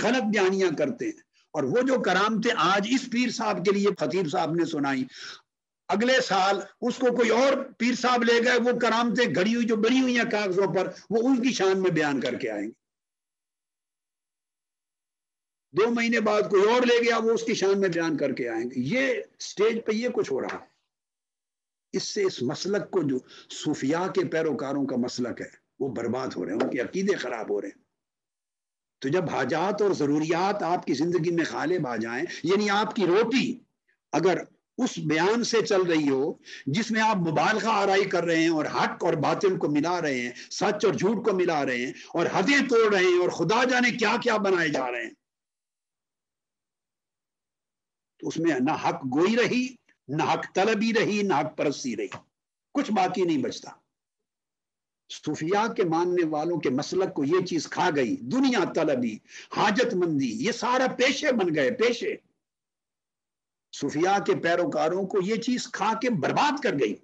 غلط بیانیاں کرتے ہیں، اور وہ جو کرامتیں آج اس پیر صاحب کے لیے خطیب صاحب نے سنائی، اگلے سال اس کو کوئی اور پیر صاحب لے گئے، وہ کرامتیں گھڑی ہوئی جو بنی ہوئی ہیں کاغذوں پر، وہ ان کی شان میں بیان کر کے آئیں گے۔ 2 مہینے بعد کوئی اور لے گیا، وہ اس کی شان میں بیان کر کے آئیں گے۔ یہ سٹیج پہ یہ کچھ ہو رہا ہے۔ اس سے اس مسلک کو، جو صوفیاء کے پیروکاروں کا مسلک ہے، وہ برباد ہو رہے ہیں، ان کے عقیدے خراب ہو رہے ہیں۔ تو جب حاجات اور ضروریات آپ کی زندگی میں غالب آ جائیں، یعنی آپ کی روٹی اگر اس بیان سے چل رہی ہو جس میں آپ مبالغہ آرائی کر رہے ہیں اور حق اور باطل کو ملا رہے ہیں، سچ اور جھوٹ کو ملا رہے ہیں اور حدیں توڑ رہے ہیں اور خدا جانے کیا کیا بنائے جا رہے ہیں، تو اس میں نہ حق گوئی رہی، نہ حق طلبی رہی، نہ حق پرستی رہی، کچھ باقی نہیں بچتا۔ صوفیاء کے ماننے والوں کے مسلک کو یہ چیز کھا گئی، دنیا طلبی، حاجت مندی، یہ سارا پیشے بن گئے، پیشے۔ صوفیاء کے پیروکاروں کو یہ چیز کھا کے برباد کر گئی۔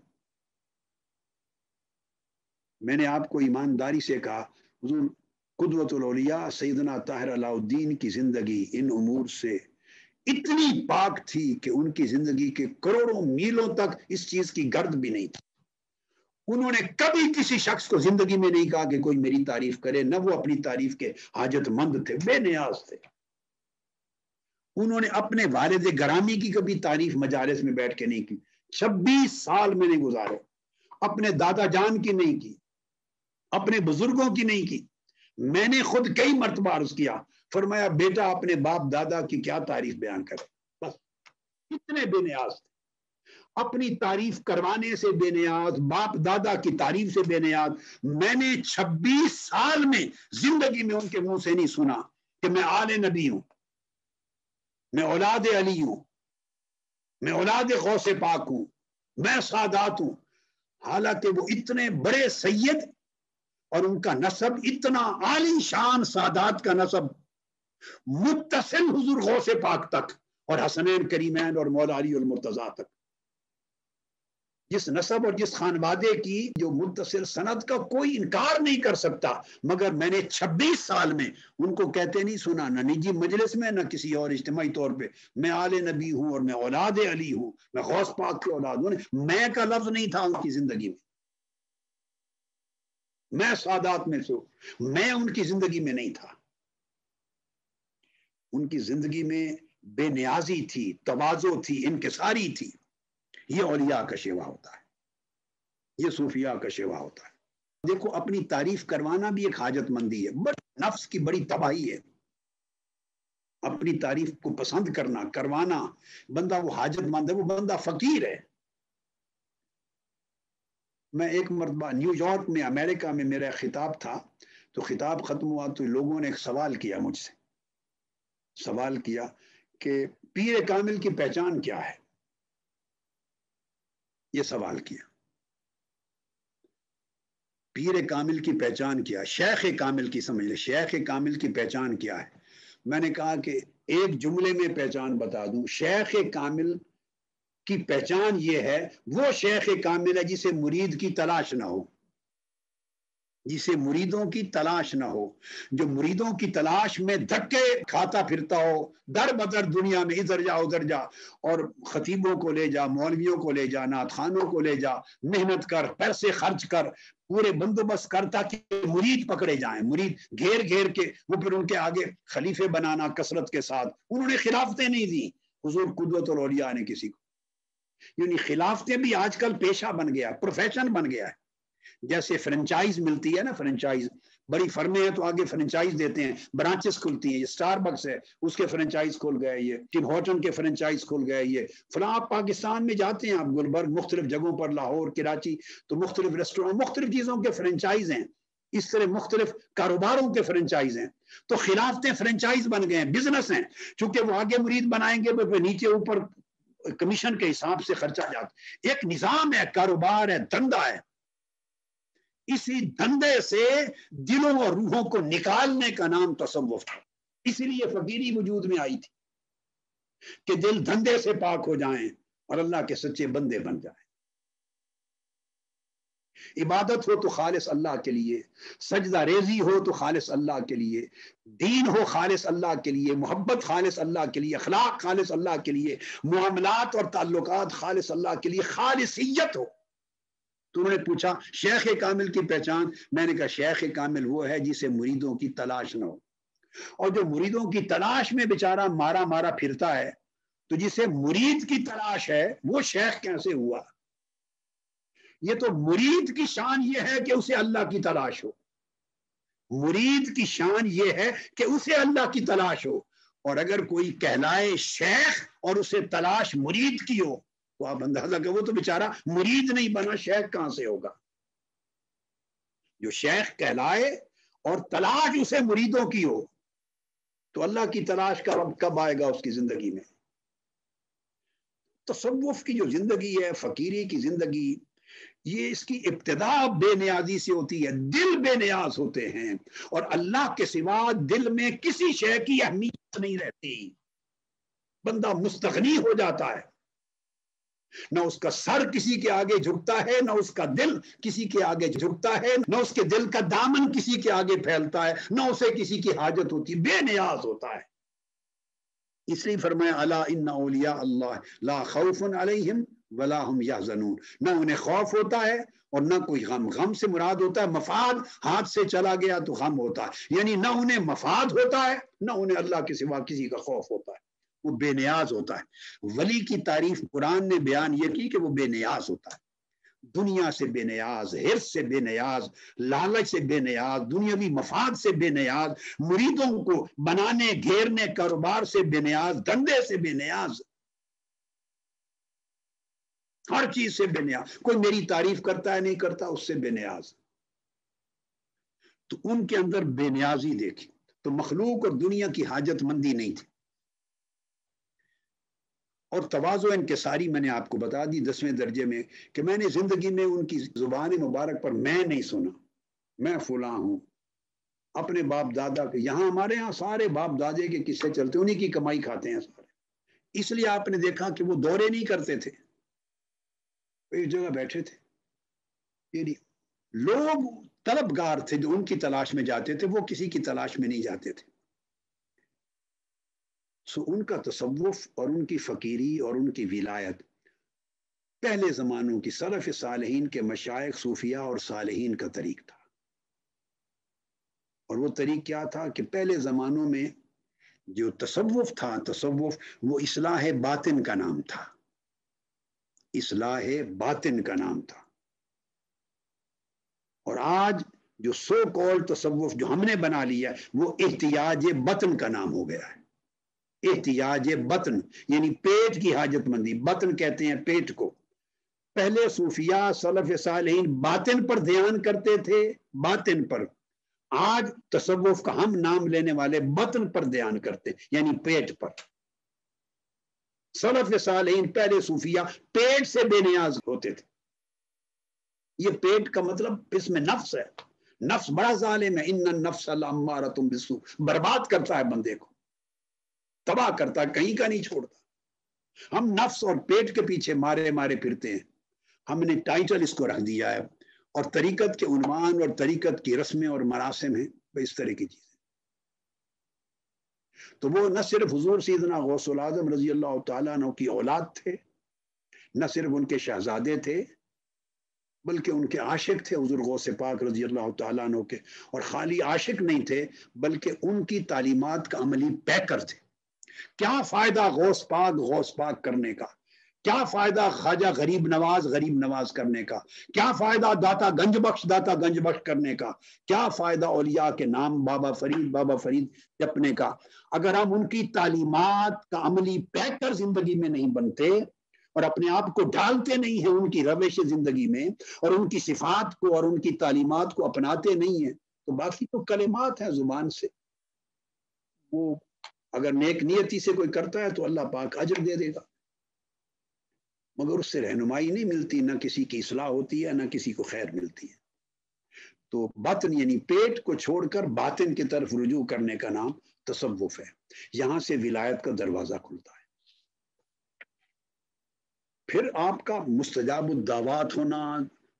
میں نے آپ کو ایمانداری سے کہا، حضور قدوۃ الاولیاء سیدنا طاہر علاء الدین کی زندگی ان امور سے اتنی پاک تھی کہ ان کی زندگی کے کروڑوں میلوں تک اس چیز کی گرد بھی نہیں تھی۔ انہوں نے کبھی کسی شخص کو زندگی میں نہیں کہا کہ کوئی میری تعریف کرے، نہ وہ اپنی تعریف کے حاجت مند تھے، بے نیاز تھے۔ انہوں نے اپنے والد گرامی کی کبھی تعریف مجالس میں بیٹھ کے نہیں کی، 26 سال میں نے گزارے، اپنے دادا جان کی نہیں کی، اپنے بزرگوں کی نہیں کی۔ میں نے خود کئی مرتبہ عرض کیا، فرمایا بیٹا اپنے باپ دادا کی کیا تعریف بیان کرے، بس اتنے بے نیاز تھے، اپنی تعریف کروانے سے بے نیاز، باپ دادا کی تعریف سے بے نیاز۔ میں نے 26 سال میں زندگی میں ان کے منہ سے نہیں سنا کہ میں آل نبی ہوں، میں اولاد علی ہوں، میں اولاد غوث پاک ہوں، میں سادات ہوں۔ حالانکہ وہ اتنے بڑے سید اور ان کا نسب اتنا عالی شان سادات کا نسب متصل حضور غوث پاک تک اور حسنین کریمین اور مولا علی المرتضیٰ تک، جس نسب اور جس خانوادے کی جو متصل سند کا کوئی انکار نہیں کر سکتا، مگر میں نے 26 سال میں ان کو کہتے نہیں سنا، نہ نجی مجلس میں نہ کسی اور اجتماعی طور پہ، میں آل نبی ہوں اور میں اولاد علی ہوں، میں غوث پاک کی اولاد ہوں۔ میں کا لفظ نہیں تھا ان کی زندگی میں، میں سادات میں سے ہوں، میں ان کی زندگی میں نہیں تھا۔ ان کی زندگی میں بے نیازی تھی، تواضع تھی، انکساری تھی۔ یہ اولیاء کا شیوا ہوتا ہے، یہ صوفیاء کا شیوا ہوتا ہے۔ دیکھو اپنی تعریف کروانا بھی ایک حاجت مندی ہے، نفس کی بڑی تباہی ہے، اپنی تعریف کو پسند کرنا، کروانا، بندہ وہ حاجت مند ہے، وہ بندہ فقیر ہے۔ میں ایک مرتبہ نیو یارک میں، امریکہ میں میرا خطاب تھا، تو خطاب ختم ہوا تو لوگوں نے ایک سوال کیا مجھ سے، سوال کیا کہ پیر کامل کی پہچان کیا ہے، یہ سوال کیا، پیر کامل کی پہچان کیا، شیخ کامل کی، سمجھ لے شیخ کامل کی پہچان کیا ہے۔ میں نے کہا کہ ایک جملے میں پہچان بتا دوں، شیخ کامل کی پہچان یہ ہے وہ شیخ کامل ہے جسے مرید کی تلاش نہ ہو، جسے مریدوں کی تلاش نہ ہو، جو مریدوں کی تلاش میں دھکے کھاتا پھرتا ہو در بدر دنیا میں، ادھر جا ادھر جا، اور خطیبوں کو لے جا، مولویوں کو لے جا، نعت خانوں کو لے جا، محنت کر، پیسے خرچ کر، پورے بندوبست کر تاکہ مرید پکڑے جائیں، مرید گھیر گھیر کے وہ پھر ان کے آگے خلیفے بنانا کثرت کے ساتھ۔ انہوں نے خلافتیں نہیں دی حضور قدوۃ الاولیاء نے کسی کو، یعنی خلافتیں بھی آج کل پیشہ بن گیا، پروفیشن بن گیا ہے۔ جیسے فرنچائز ملتی ہے نا، فرنچائز بڑی فرمیں ہیں تو آگے فرنچائز دیتے ہیں، برانچز کھلتی ہیں، یہ سٹار بکس ہے اس کے فرنچائز کھل گئے، یہ ٹم ہارٹن کے فرنچائز کھل گئے، یہ فلاں۔ آپ پاکستان میں جاتے ہیں، آپ گلبرگ مختلف جگہوں پر، لاہور، کراچی، تو مختلف ریسٹورینٹ، مختلف چیزوں کے فرنچائز ہیں، اس طرح مختلف کاروباروں کے فرنچائز ہیں۔ تو خلافتیں فرنچائز بن گئے ہیں، بزنس ہیں، چونکہ وہ آگے مرید بنائیں گے تو نیچے اوپر کمیشن کے حساب سے خرچہ جاتا، ایک نظام ہے، کاروبار ہے، دھندا ہے۔ اسی دھندے سے دلوں اور روحوں کو نکالنے کا نام تصوف تھا، اسی لیے فقیری وجود میں آئی تھی کہ دل دھندے سے پاک ہو جائیں اور اللہ کے سچے بندے بن جائیں۔ عبادت ہو تو خالص اللہ کے لیے، سجدہ ریزی ہو تو خالص اللہ کے لیے، دین ہو خالص اللہ کے لیے، محبت خالص اللہ کے لیے، اخلاق خالص اللہ کے لیے، معاملات اور تعلقات خالص اللہ کے لیے، خالصیت ہو۔ تو انہوں نے پوچھا شیخ کامل کی پہچان، میں نے کہا شیخ کامل وہ ہے جسے مریدوں کی تلاش نہ ہو، اور جو مریدوں کی تلاش میں بیچارہ مارا مارا پھرتا ہے، تو جسے مرید کی تلاش ہے وہ شیخ کیسے ہوا؟ یہ تو مرید کی شان یہ ہے کہ اسے اللہ کی تلاش ہو، مرید کی شان یہ ہے کہ اسے اللہ کی تلاش ہو، اور اگر کوئی کہلائے شیخ اور اسے تلاش مرید کی ہو تو آپ اندازہ کہ وہ تو بیچارہ مرید نہیں بنا، شیخ کہاں سے ہوگا؟ جو شیخ کہلائے اور تلاش اسے مریدوں کی ہو تو اللہ کی تلاش کا وقت کب آئے گا اس کی زندگی میں؟ تصوف کی جو زندگی ہے، فقیری کی زندگی، یہ اس کی ابتدا بے نیازی سے ہوتی ہے، دل بے نیاز ہوتے ہیں، اور اللہ کے سوا دل میں کسی شے کی اہمیت نہیں رہتی، بندہ مستغنی ہو جاتا ہے، نہ اس کا سر کسی کے آگے جھکتا ہے، نہ اس کا دل کسی کے آگے جھکتا ہے، نہ اس کے دل کا دامن کسی کے آگے پھیلتا ہے، نہ اسے کسی کی حاجت ہوتی، بے نیاز ہوتا ہے۔ اس لیے فرمایا الا ان اولیاء اللہ لا خوف علیہم ولا هم یحزنون، نہ انہیں خوف ہوتا ہے اور نہ کوئی غم۔ غم سے مراد ہوتا ہے مفاد ہاتھ سے چلا گیا تو غم ہوتا ہے، یعنی نہ انہیں مفاد ہوتا ہے نہ انہیں اللہ کے سوا کسی کا خوف ہوتا ہے، وہ بے نیاز ہوتا ہے۔ ولی کی تعریف قرآن نے بیان یہ کی کہ وہ بے نیاز ہوتا ہے، دنیا سے بے نیاز، حرص سے بے نیاز، لالچ سے بے نیاز، دنیاوی مفاد سے بے نیاز، مریدوں کو بنانے گھیرنے کاروبار سے بے نیاز، دھندے سے بے نیاز، ہر چیز سے بے نیاز۔ کوئی میری تعریف کرتا ہے نہیں کرتا، اس سے بے نیاز۔ تو ان کے اندر بے نیازی دیکھی، تو مخلوق اور دنیا کی حاجت مندی نہیں تھی، اور تواضع انکساری میں نے آپ کو بتا دی 10ویں درجے میں کہ میں نے زندگی میں ان کی زبان مبارک پر میں نہیں سنا میں فلاں ہوں، اپنے باپ دادا کے، یہاں ہمارے ہاں سارے باپ دادے کے قصے چلتے، انہی کی کمائی کھاتے ہیں سارے، اس لیے آپ نے دیکھا کہ وہ دورے نہیں کرتے تھے، ایک جگہ بیٹھے تھے، یعنی لوگ طلبگار تھے جو ان کی تلاش میں جاتے تھے، وہ کسی کی تلاش میں نہیں جاتے تھے۔ سو ان کا تصوف اور ان کی فقیری اور ان کی ولایت پہلے زمانوں کی سلف صالحین کے مشائخ صوفیاء اور صالحین کا طریق تھا، اور وہ طریق کیا تھا کہ پہلے زمانوں میں جو تصوف تھا، تصوف وہ اصلاح باطن کا نام تھا، اصلاح باطن کا نام تھا، اور آج جو سو کال تصوف جو ہم نے بنا لیا وہ احتیاج بطن کا نام ہو گیا ہے۔ احتیاج بطن یعنی پیٹ کی حاجت مندی، بطن کہتے ہیں پیٹ کو۔ پہلے صوفیاء سلف صالحین باطن پر دھیان کرتے تھے، باطن پر، آج تصوف کا ہم نام لینے والے بطن پر دھیان کرتے یعنی پیٹ پر۔ سلف صالحین پہلے صوفیاء پیٹ سے بے نیاز ہوتے تھے، یہ پیٹ کا مطلب اس میں نفس ہے، نفس بڑا ظالم ہے، ان النفس لامارۃ بالسوء، برباد کرتا ہے بندے کو، تباہ کرتا ہے، کہیں کا نہیں چھوڑتا۔ ہم نفس اور پیٹ کے پیچھے مارے مارے پھرتے ہیں. ہم نے ٹائٹل اس کو رکھ دیا ہے، اور طریقت کے عنوان اور طریقت کی رسمیں اور مراسم ہیں اس طرح کی چیزیں. تو وہ نہ صرف حضور سیدنا غوث العظم رضی اللہ تعالیٰ عنہ کی اولاد تھے، نہ صرف ان کے شہزادے تھے، بلکہ ان کے عاشق تھے حضور غوث پاک رضی اللہ تعالیٰ عنہ کے. اور خالی عاشق نہیں تھے بلکہ ان کی تعلیمات کا عملی پیکر تھے. کیا فائدہ غوث پاک کرنے کا، کیا فائدہ خواجہ غریب نواز کرنے کا، کیا فائدہ داتا گنج بخش کرنے کا، کیا فائدہ اولیاء کے نام بابا فرید جپنے کا، اگر ہم ان کی تعلیمات کا عملی پیکر زندگی میں نہیں بنتے اور اپنے آپ کو ڈالتے نہیں ہیں ان کی روش زندگی میں، اور ان کی صفات کو اور ان کی تعلیمات کو اپناتے نہیں ہیں، تو باقی تو کلمات ہیں زبان سے. وہ اگر نیک نیتی سے کوئی کرتا ہے تو اللہ پاک اجر دے دے گا، مگر اس سے رہنمائی نہیں ملتی، نہ کسی کی اصلاح ہوتی ہے، نہ کسی کو خیر ملتی ہے. تو باطن یعنی پیٹ کو چھوڑ کر باطن کی طرف رجوع کرنے کا نام تصوف ہے. یہاں سے ولایت کا دروازہ کھلتا ہے. پھر آپ کا مستجاب الدعوات ہونا،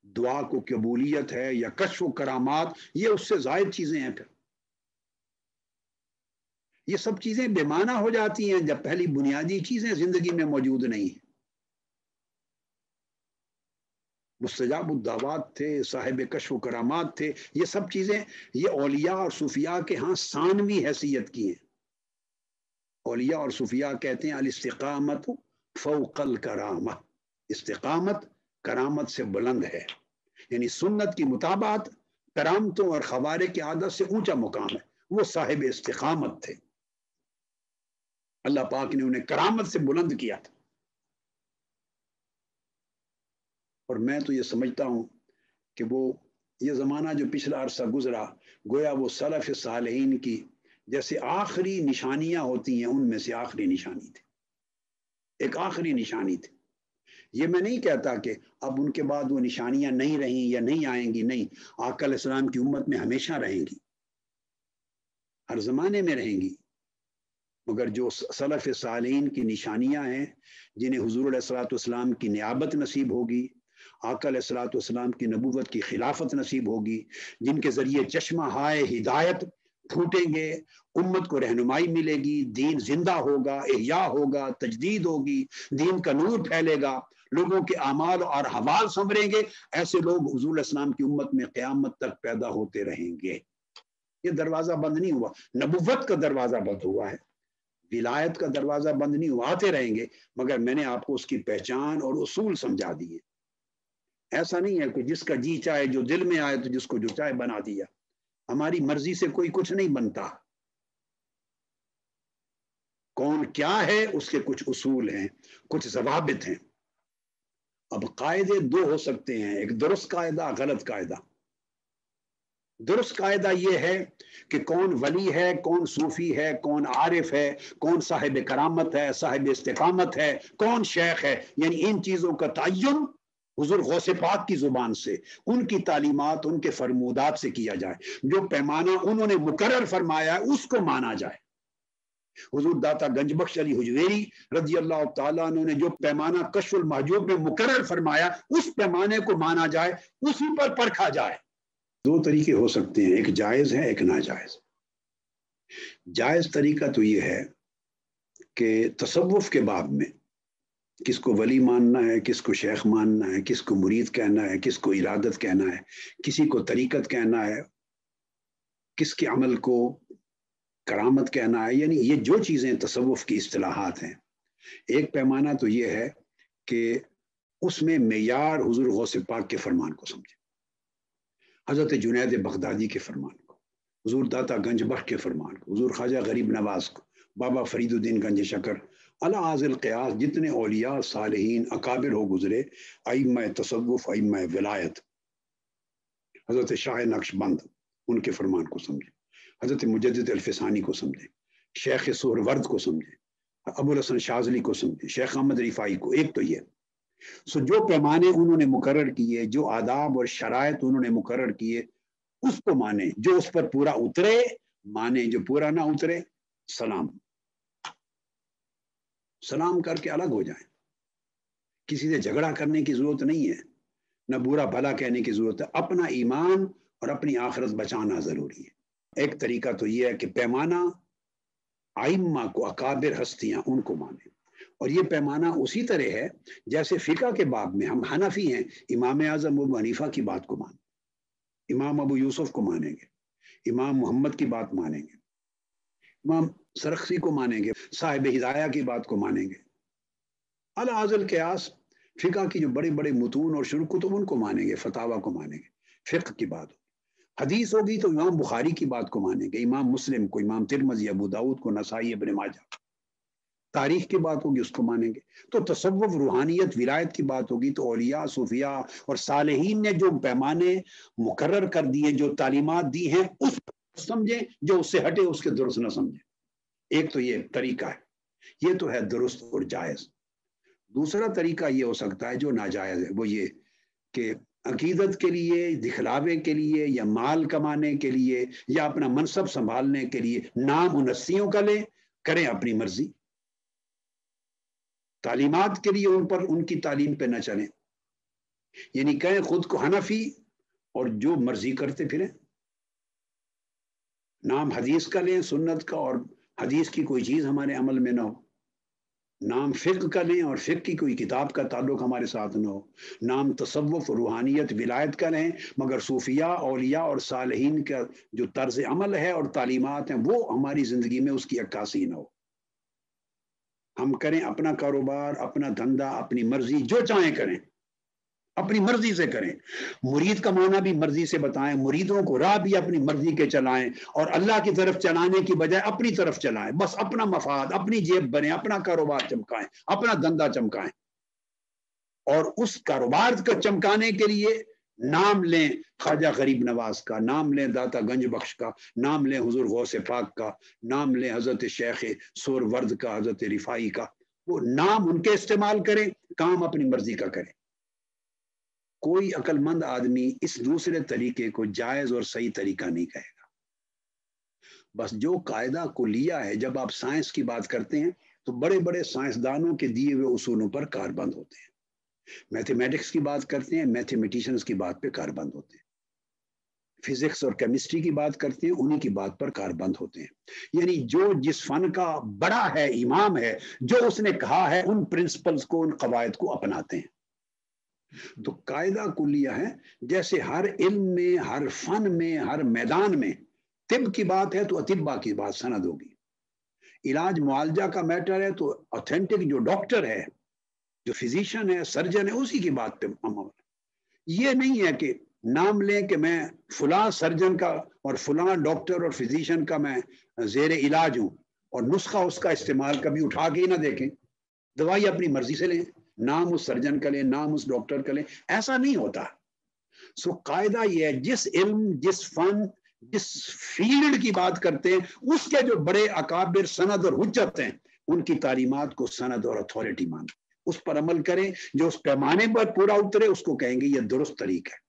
دعا کو قبولیت ہے یا کشف و کرامات، یہ اس سے زائد چیزیں ہیں. پھر یہ سب چیزیں بے معنی ہو جاتی ہیں جب پہلی بنیادی چیزیں زندگی میں موجود نہیں ہیں. مستجاب الدعوات تھے، صاحب کشف و کرامات تھے، یہ سب چیزیں یہ اولیاء اور صوفیاء کے ہاں ثانوی حیثیت کی ہیں. اولیاء اور صوفیاء کہتے ہیں الاستقامت فوق الکرامہ، استقامت کرامت سے بلند ہے. یعنی سنت کی مطابقت کرامتوں اور خوارق کی عادت سے اونچا مقام ہے. وہ صاحب استقامت تھے، اللہ پاک نے انہیں کرامت سے بلند کیا تھا. اور میں تو یہ سمجھتا ہوں کہ وہ یہ زمانہ جو پچھلا عرصہ گزرا، گویا وہ سلف صالحین کی جیسے آخری نشانیاں ہوتی ہیں ان میں سے آخری نشانی تھی، ایک آخری نشانی تھی. یہ میں نہیں کہتا کہ اب ان کے بعد وہ نشانیاں نہیں رہیں یا نہیں آئیں گی، نہیں، آقا علیہ السلام کی امت میں ہمیشہ رہیں گی، ہر زمانے میں رہیں گی. مگر جو سلف صالحین کی نشانیاں ہیں، جنہیں حضور علیہ الصلوۃ والسلام کی نیابت نصیب ہوگی، آقا علیہ الصلوۃ والسلام کی نبوت کی خلافت نصیب ہوگی، جن کے ذریعے چشمہ ہائے ہدایت پھوٹیں گے، امت کو رہنمائی ملے گی، دین زندہ ہوگا، احیاء ہوگا، تجدید ہوگی، دین کا نور پھیلے گا، لوگوں کے اعمال اور حوال سنوریں گے، ایسے لوگ حضور علیہ السلام کی امت میں قیامت تک پیدا ہوتے رہیں گے. یہ دروازہ بند نہیں ہوا، نبوت کا دروازہ بند ہوا ہے، ولایت کا دروازہ بند نہیں ہوا، آتے رہیں گے، مگر میں نے آپ کو اس کی پہچان اور اصول سمجھا دیے. ایسا نہیں ہے کہ جس کا جی چاہے جو دل میں آئے تو جس کو جو چاہے بنا دیا. ہماری مرضی سے کوئی کچھ نہیں بنتا. کون کیا ہے اس کے کچھ اصول ہیں، کچھ ضوابط ہیں. اب قاعدے دو ہو سکتے ہیں، ایک درست قاعدہ، غلط قاعدہ. درست قاعدہ یہ ہے کہ کون ولی ہے، کون صوفی ہے، کون عارف ہے، کون صاحب کرامت ہے، صاحب استقامت ہے، کون شیخ ہے، یعنی ان چیزوں کا تعین حضور غوث پاک کی زبان سے، ان کی تعلیمات، ان کے فرمودات سے کیا جائے. جو پیمانہ انہوں نے مقرر فرمایا ہے اس کو مانا جائے. حضور داتا گنج بخش علی حجویری رضی اللہ تعالیٰ عنہ نے جو پیمانہ کشف المحجوب میں مقرر فرمایا اس پیمانے کو مانا جائے، اسی پر پرکھا جائے. دو طریقے ہو سکتے ہیں، ایک جائز ہے، ایک ناجائز. جائز طریقہ تو یہ ہے کہ تصوف کے باب میں کس کو ولی ماننا ہے، کس کو شیخ ماننا ہے، کس کو مرید کہنا ہے، کس کو ارادت کہنا ہے، کسی کو طریقت کہنا ہے، کس کے عمل کو کرامت کہنا ہے. یعنی یہ جو چیزیں تصوف کی اصطلاحات ہیں، ایک پیمانہ تو یہ ہے کہ اس میں معیار حضور غوث پاک کے فرمان کو سمجھے، حضرت جنید بغدادی کے فرمان کو، حضور داتا گنج بخش کے فرمان کو، حضور خواجہ غریب نواز کو، بابا فرید الدین گنج شکر، العاذ القیاس جتنے اولیاء صالحین اکابر ہو گزرے، ائمہ تصوف، ائمہ ولایت، حضرت شاہ نقش بند، ان کے فرمان کو سمجھے، حضرت مجدد الفسانی کو سمجھے، شیخ سہرورد کو سمجھے، ابو الحسن شاذلی کو سمجھے، شیخ احمد رفاعی کو. ایک تو یہ سو جو پیمانے انہوں نے مقرر کیے، جو آداب اور شرائط انہوں نے مقرر کیے اس کو مانے، جو اس پر پورا اترے مانے، جو پورا نہ اترے سلام. سلام کر کے الگ ہو جائیں. کسی سے جھگڑا کرنے کی ضرورت نہیں ہے، نہ برا بھلا کہنے کی ضرورت ہے. اپنا ایمان اور اپنی آخرت بچانا ضروری ہے. ایک طریقہ تو یہ ہے کہ پیمانہ آئمہ کو، اکابر ہستیاں، ان کو مانیں. اور یہ پیمانہ اسی طرح ہے جیسے فقہ کے باب میں ہم حنفی ہیں، امام اعظم ابو حنیفہ کی بات کو مانیں، امام ابو یوسف کو مانیں گے، امام محمد کی بات مانیں گے، امام سرخسی کو مانیں گے، صاحب ہدایہ کی بات کو مانیں گے. الحاظ القیاس فقہ کی جو بڑے بڑے متون اور شروع کتب ان کو مانیں گے، فتاوی کو مانیں گے. فقہ کی بات ہوگی، حدیث ہوگی تو امام بخاری کی بات کو مانیں گے، امام مسلم کو، امام ترمذی، ابو داؤد کو، نسائی، ابن ماجہ. تاریخ کی بات ہوگی اس کو مانیں گے. تو تصوف، روحانیت، ولایت کی بات ہوگی تو اولیاء، صوفیاء اور صالحین نے جو پیمانے مقرر کر دیے، جو تعلیمات دی ہیں، اس کو سمجھیں، جو اس سے ہٹے اس کے درست نہ سمجھیں. ایک تو یہ طریقہ ہے، یہ تو ہے درست اور جائز. دوسرا طریقہ یہ ہو سکتا ہے جو ناجائز ہے، وہ یہ کہ عقیدت کے لیے، دکھلاوے کے لیے، یا مال کمانے کے لیے، یا اپنا منصب سنبھالنے کے لیے نام انسیوں کا لیں، کریں اپنی مرضی. تعلیمات کے لیے ان پر، ان کی تعلیم پہ نہ چلیں، یعنی کہیں خود کو حنفی اور جو مرضی کرتے پھریں. نام حدیث کا لیں، سنت کا، اور حدیث کی کوئی چیز ہمارے عمل میں نہ ہو. نام فقہ کا لیں اور فقہ کی کوئی کتاب کا تعلق ہمارے ساتھ نہ ہو. نام تصوف، روحانیت، ولایت کا لیں، مگر صوفیاء، اولیاء اور صالحین کا جو طرز عمل ہے اور تعلیمات ہیں وہ ہماری زندگی میں اس کی عکاسی نہ ہو. ہم کریں اپنا کاروبار، اپنا دھندا، اپنی مرضی، جو چاہیں کریں، اپنی مرضی سے کریں. مرید کا معنی بھی مرضی سے بتائیں، مریدوں کو راہ بھی اپنی مرضی کے چلائیں، اور اللہ کی طرف چلانے کی بجائے اپنی طرف چلائیں. بس اپنا مفاد، اپنی جیب بنیں، اپنا کاروبار چمکائیں، اپنا دھندا چمکائیں. اور اس کاروبار کو چمکانے کے لیے نام لیں خواجہ غریب نواز کا، نام لیں داتا گنج بخش کا، نام لیں حضور غوث پاک کا، نام لیں حضرت شیخ سور ورد کا، حضرت رفائی کا. وہ نام ان کے استعمال کریں، کام اپنی مرضی کا کریں. کوئی عقل مند آدمی اس دوسرے طریقے کو جائز اور صحیح طریقہ نہیں کہے گا. بس جو قاعدہ کلیہ ہے، جب آپ سائنس کی بات کرتے ہیں تو بڑے بڑے سائنسدانوں کے دیے ہوئے اصولوں پر کار بند ہوتے ہیں. میتھمیٹکس کی بات کرتے ہیں، میتھمیٹیشنز کی بات پہ کار بند ہوتے ہیں. فزکس اور کیمسٹری کی بات کرتے ہیں، انہی کی بات پر کار بند ہوتے ہیں. یعنی جو جس فن کا بڑا ہے، امام ہے، جو اس نے کہا ہے، ان پرنسپلز کو، ان قواعد کو اپناتے ہیں. تو قاعدہ کلیہ ہے. جیسے ہر علم میں، ہر فن میں، ہر میدان میں طب کی بات ہے تو اطباء کی بات سند ہوگی. علاج معالجہ کا میٹر ہے تو اوتھینٹک جو ڈاکٹر ہے، جو فزیشین ہے، سرجن ہے، اسی کی بات پہ عمل. یہ نہیں ہے کہ نام لیں کہ میں فلاں سرجن کا اور فلاں ڈاکٹر اور فزیشین کا میں زیر علاج ہوں، اور نسخہ اس کا استعمال کبھی اٹھا کے ہی نہ دیکھیں. دوائی اپنی مرضی سے لیں، نام اس سرجن کا لیں، نام اس ڈاکٹر کا لیں. ایسا نہیں ہوتا. سو قاعدہ یہ ہے، جس علم، جس فن، جس فیلڈ کی بات کرتے ہیں، اس کے جو بڑے اکابر سند اور حجت ہیں، ان کی تعلیمات کو سند اور اتھارٹی مانیں، اس پر عمل کریں. جو اس پیمانے پر پورا اترے اس کو کہیں گے یہ درست طریقہ ہے.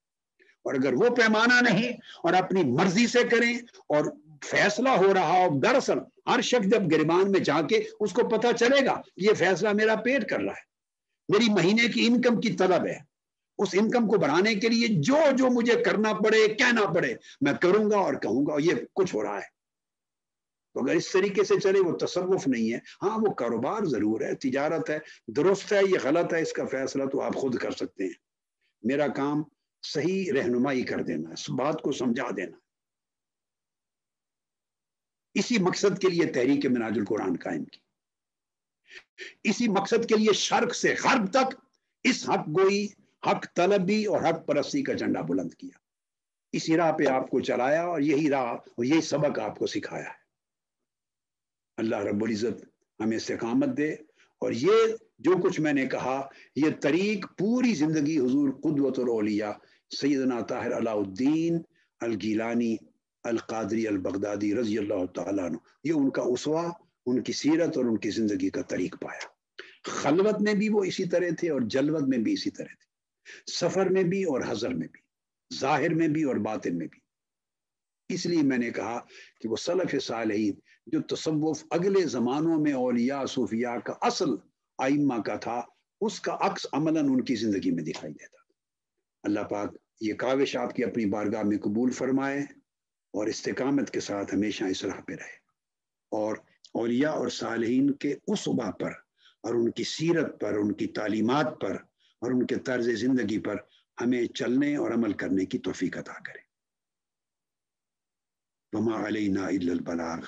اور اگر وہ پیمانہ نہیں اور اپنی مرضی سے کریں اور فیصلہ ہو رہا ہو، دراصل ہر شخص جب گریبان میں جا کے اس کو پتا چلے گا یہ فیصلہ میرا پیٹ کر رہا ہے، میری مہینے کی انکم کی طلب ہے، اس انکم کو بڑھانے کے لیے جو جو مجھے کرنا پڑے، کہنا پڑے، میں کروں گا اور کہوں گا. یہ کچھ ہو رہا ہے. تو اگر اس طریقے سے چلے وہ تصوف نہیں ہے. ہاں وہ کاروبار ضرور ہے، تجارت ہے، درست ہے، یہ غلط ہے، اس کا فیصلہ تو آپ خود کر سکتے ہیں. میرا کام صحیح رہنمائی کر دینا، اس بات کو سمجھا دینا. اسی مقصد کے لیے تحریک منہاج القرآن قائم کی. اسی مقصد کے لیے شرق سے غرب تک اس حق گوئی، حق طلبی اور حق پرستی کا جھنڈا بلند کیا. اسی راہ پہ آپ کو چلایا اور یہی راہ اور یہی سبق آپ کو سکھایا ہے. اللہ رب العزت ہمیں استقامت دے. اور یہ جو کچھ میں نے کہا، یہ طریق پوری زندگی حضور قدوۃ الاولیاء سیدنا طاہر علاء الدین الگیلانی القادری البغدادی رضی اللہ تعالیٰ عنہ، یہ ان کا اسوہ، ان کی سیرت اور ان کی زندگی کا طریق پایا. خلوت میں بھی وہ اسی طرح تھے اور جلوت میں بھی اسی طرح تھے، سفر میں بھی اور حضر میں بھی، ظاہر میں بھی اور باطن میں بھی. اس لیے میں نے کہا کہ وہ سلف صالحین جو تصوف اگلے زمانوں میں اولیاء صوفیاء کا اصل آئمہ کا تھا اس کا عکس عملاً ان کی زندگی میں دکھائی دیتا تھا۔ اللہ پاک یہ کاوش آپ کی اپنی بارگاہ میں قبول فرمائے اور استقامت کے ساتھ ہمیشہ اس راہ پہ رہے، اور اولیاء اور صالحین کے اسوہ پر اور ان کی سیرت پر، ان کی تعلیمات پر اور ان کے طرز زندگی پر ہمیں چلنے اور عمل کرنے کی توفیق عطا کرے۔ وما علینا الا البلاغ،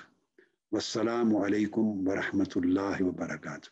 والسلام علیکم ورحمۃ اللہ وبرکاتہ۔